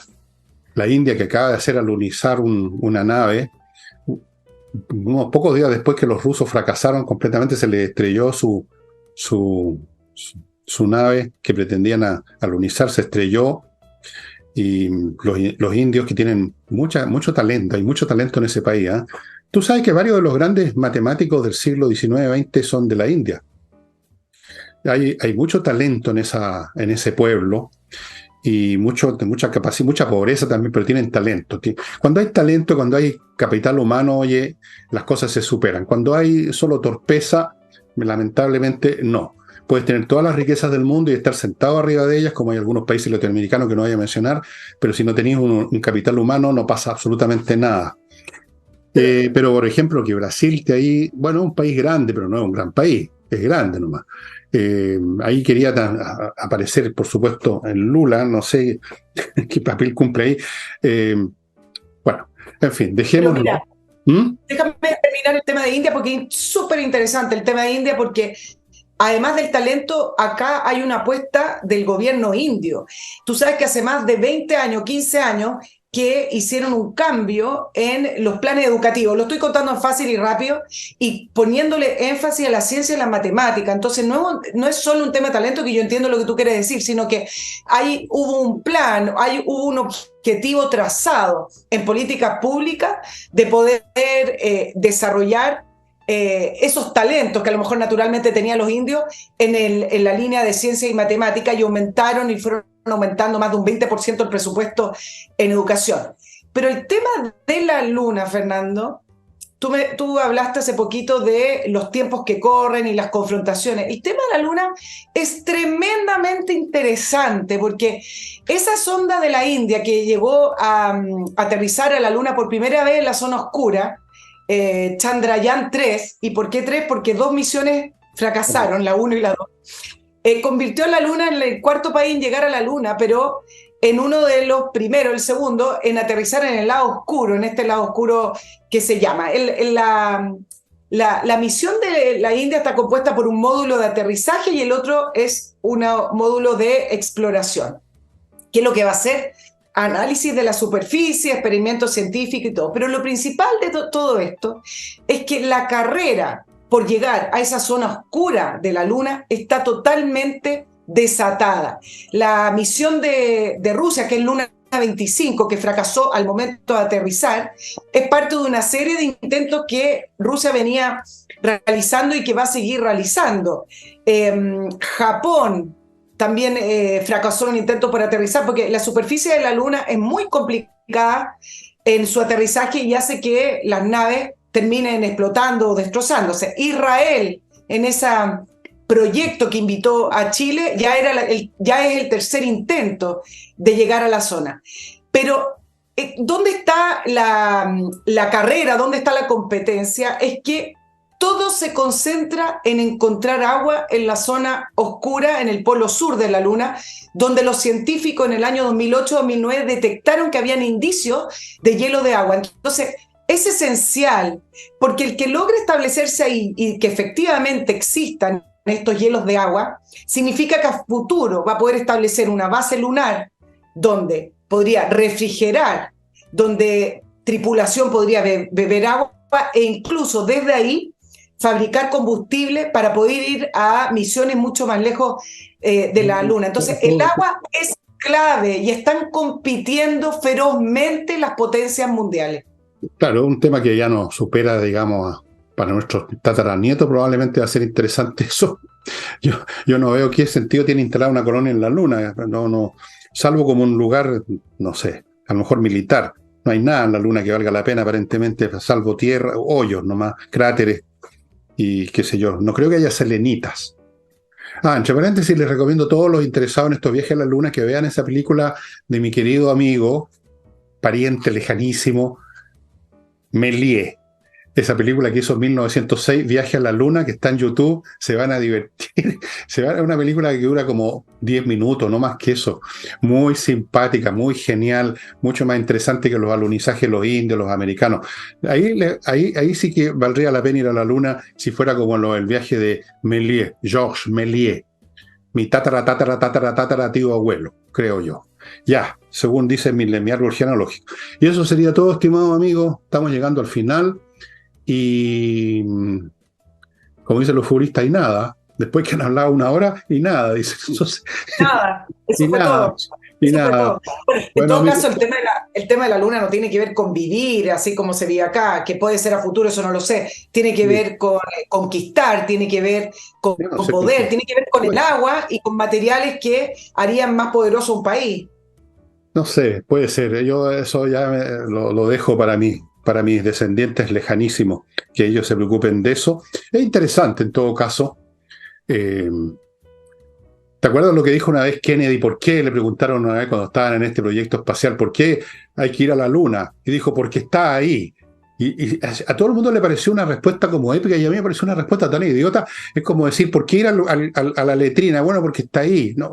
La India, que acaba de hacer alunizar una nave, unos pocos días después que los rusos fracasaron completamente, se le estrelló su nave que pretendían alunizar, se estrelló, y los indios, que tienen mucho talento, hay mucho talento en ese país, ¿eh? Tú sabes que varios de los grandes matemáticos del siglo XIX-XX son de la India. Hay mucho talento en ese pueblo, y mucha capacidad, mucha pobreza también, pero tienen talento. Cuando hay talento, cuando hay capital humano, oye, las cosas se superan. Cuando hay solo torpeza, lamentablemente no. Puedes tener todas las riquezas del mundo y estar sentado arriba de ellas, como hay algunos países latinoamericanos que no voy a mencionar, pero si no tenéis un capital humano, no pasa absolutamente nada. Pero, por ejemplo, que Brasil esté ahí, bueno, es un país grande, pero no es un gran país, es grande nomás. Ahí quería aparecer, por supuesto, en Lula, no sé qué papel cumple ahí. Bueno, en fin, dejémoslo. Mira, déjame terminar el tema de India, porque es súper interesante el tema de India, porque además del talento, acá hay una apuesta del gobierno indio. Tú sabes que hace más de 20 años, 15 años, que hicieron un cambio en los planes educativos. Lo estoy contando fácil y rápido y poniéndole énfasis a la ciencia y la matemática. Entonces, no es solo un tema de talento, que yo entiendo lo que tú quieres decir, sino que hubo un plan, hubo un objetivo trazado en políticas públicas de poder desarrollar esos talentos que a lo mejor naturalmente tenían los indios en la línea de ciencia y matemática, y aumentaron y fueron aumentando más de un 20% el presupuesto en educación. Pero el tema de la luna, Fernando, tú hablaste hace poquito de los tiempos que corren y las confrontaciones. El tema de la luna es tremendamente interesante, porque esa sonda de la India que llegó a aterrizar a la luna por primera vez en la zona oscura, Chandrayaan-3, ¿y por qué 3? Porque 2 misiones fracasaron, la 1 y la 2. Convirtió a la luna en el 4.º país en llegar a la luna, pero en uno de los primeros, el segundo, en aterrizar en el lado oscuro, en este lado oscuro que se llama. La misión de la India está compuesta por un módulo de aterrizaje y el otro es un módulo de exploración. ¿Qué es lo que va a hacer? Análisis de la superficie, experimentos científicos y todo. Pero lo principal de todo esto es que la carrera por llegar a esa zona oscura de la Luna está totalmente desatada. La misión de Rusia, que es Luna 25, que fracasó al momento de aterrizar, es parte de una serie de intentos que Rusia venía realizando y que va a seguir realizando. Japón también fracasó en un intento por aterrizar, porque la superficie de la Luna es muy complicada en su aterrizaje y hace que las naves terminen explotando o destrozándose. Israel, en ese proyecto que invitó a Chile, ya es el tercer intento de llegar a la zona. Pero, ¿dónde está la carrera? ¿Dónde está la competencia? Es que todo se concentra en encontrar agua en la zona oscura, en el polo sur de la Luna, donde los científicos en el año 2008-2009 detectaron que habían indicios de hielo de agua. Entonces, es esencial, porque el que logre establecerse ahí y que efectivamente existan estos hielos de agua, significa que a futuro va a poder establecer una base lunar donde podría refrigerar, donde tripulación podría beber agua e incluso desde ahí fabricar combustible para poder ir a misiones mucho más lejos de la Luna. Entonces, el agua es clave y están compitiendo ferozmente las potencias mundiales. Claro, un tema que ya nos supera, digamos, para nuestros tataranietos probablemente va a ser interesante eso. Yo no veo qué sentido tiene instalar una colonia en la Luna, no, salvo como un lugar, no sé, a lo mejor militar. No hay nada en la Luna que valga la pena aparentemente, salvo tierra, hoyos nomás, cráteres y qué sé yo. No creo que haya selenitas. Entre paréntesis, les recomiendo a todos los interesados en estos viajes a la luna que vean esa película de mi querido amigo, pariente lejanísimo, Méliès. Esa película que hizo en 1906, Viaje a la Luna, que está en YouTube, se van a divertir. Es una película que dura como 10 minutos, no más que eso. Muy simpática, muy genial, mucho más interesante que los alunizajes de los indios, los americanos. Ahí sí que valdría la pena ir a la Luna si fuera como el viaje de Méliès, Georges Méliès, mi tatara tío abuelo, creo yo. Ya, según dice mi árbol genealógico. Y eso sería todo, estimado amigo. Estamos llegando al final. Y como dicen los futbolistas, y nada. Después que han hablado una hora, y nada, dice. Entonces, Nada, y eso fue nada, todo. y Eso fue nada. todo. Bueno, en Bueno, todo amigo, caso, el tema de la luna no tiene que ver con vivir, así como se vive acá, que puede ser a futuro, eso no lo sé. Tiene que sí, ver con conquistar, tiene que ver yo no con sé por poder, qué. tiene que ver con el Bueno, agua y con materiales que harían más poderoso un país. no sé, puede ser. Yo eso ya lo dejo para mis descendientes lejanísimos, que ellos se preocupen de eso. Es interesante en todo caso. Eh, ¿Te acuerdas lo que dijo una vez Kennedy? ¿Por qué? Le preguntaron una vez cuando estaban en este proyecto espacial, ¿por qué hay que ir a la Luna? Y dijo, porque está ahí. Y a todo el mundo le pareció una respuesta como épica y a mí me pareció una respuesta tan idiota. Es como decir, ¿por qué ir a la letrina? Bueno, porque está ahí. No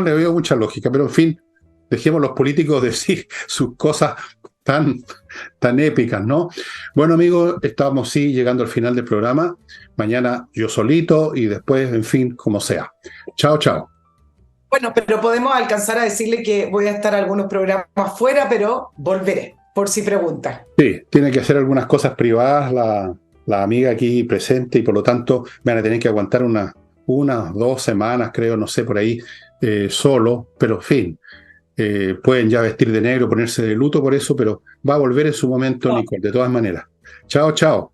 le veo mucha lógica, pero en fin, dejemos a los políticos decir sus cosas tan, tan épicas, ¿no? Bueno, amigos, estamos sí llegando al final del programa. Mañana yo solito y después, en fin, como sea. Chao, chao. Bueno, pero podemos alcanzar a decirle que voy a estar algunos programas fuera, pero volveré, por si pregunta. Sí, tiene que hacer algunas cosas privadas la amiga aquí presente y por lo tanto van a tener que aguantar unas 2 semanas, creo, no sé, por ahí, solo, pero en fin. Pueden ya vestir de negro, ponerse de luto por eso, pero va a volver en su momento, Nicole, de todas maneras. Chao, chao.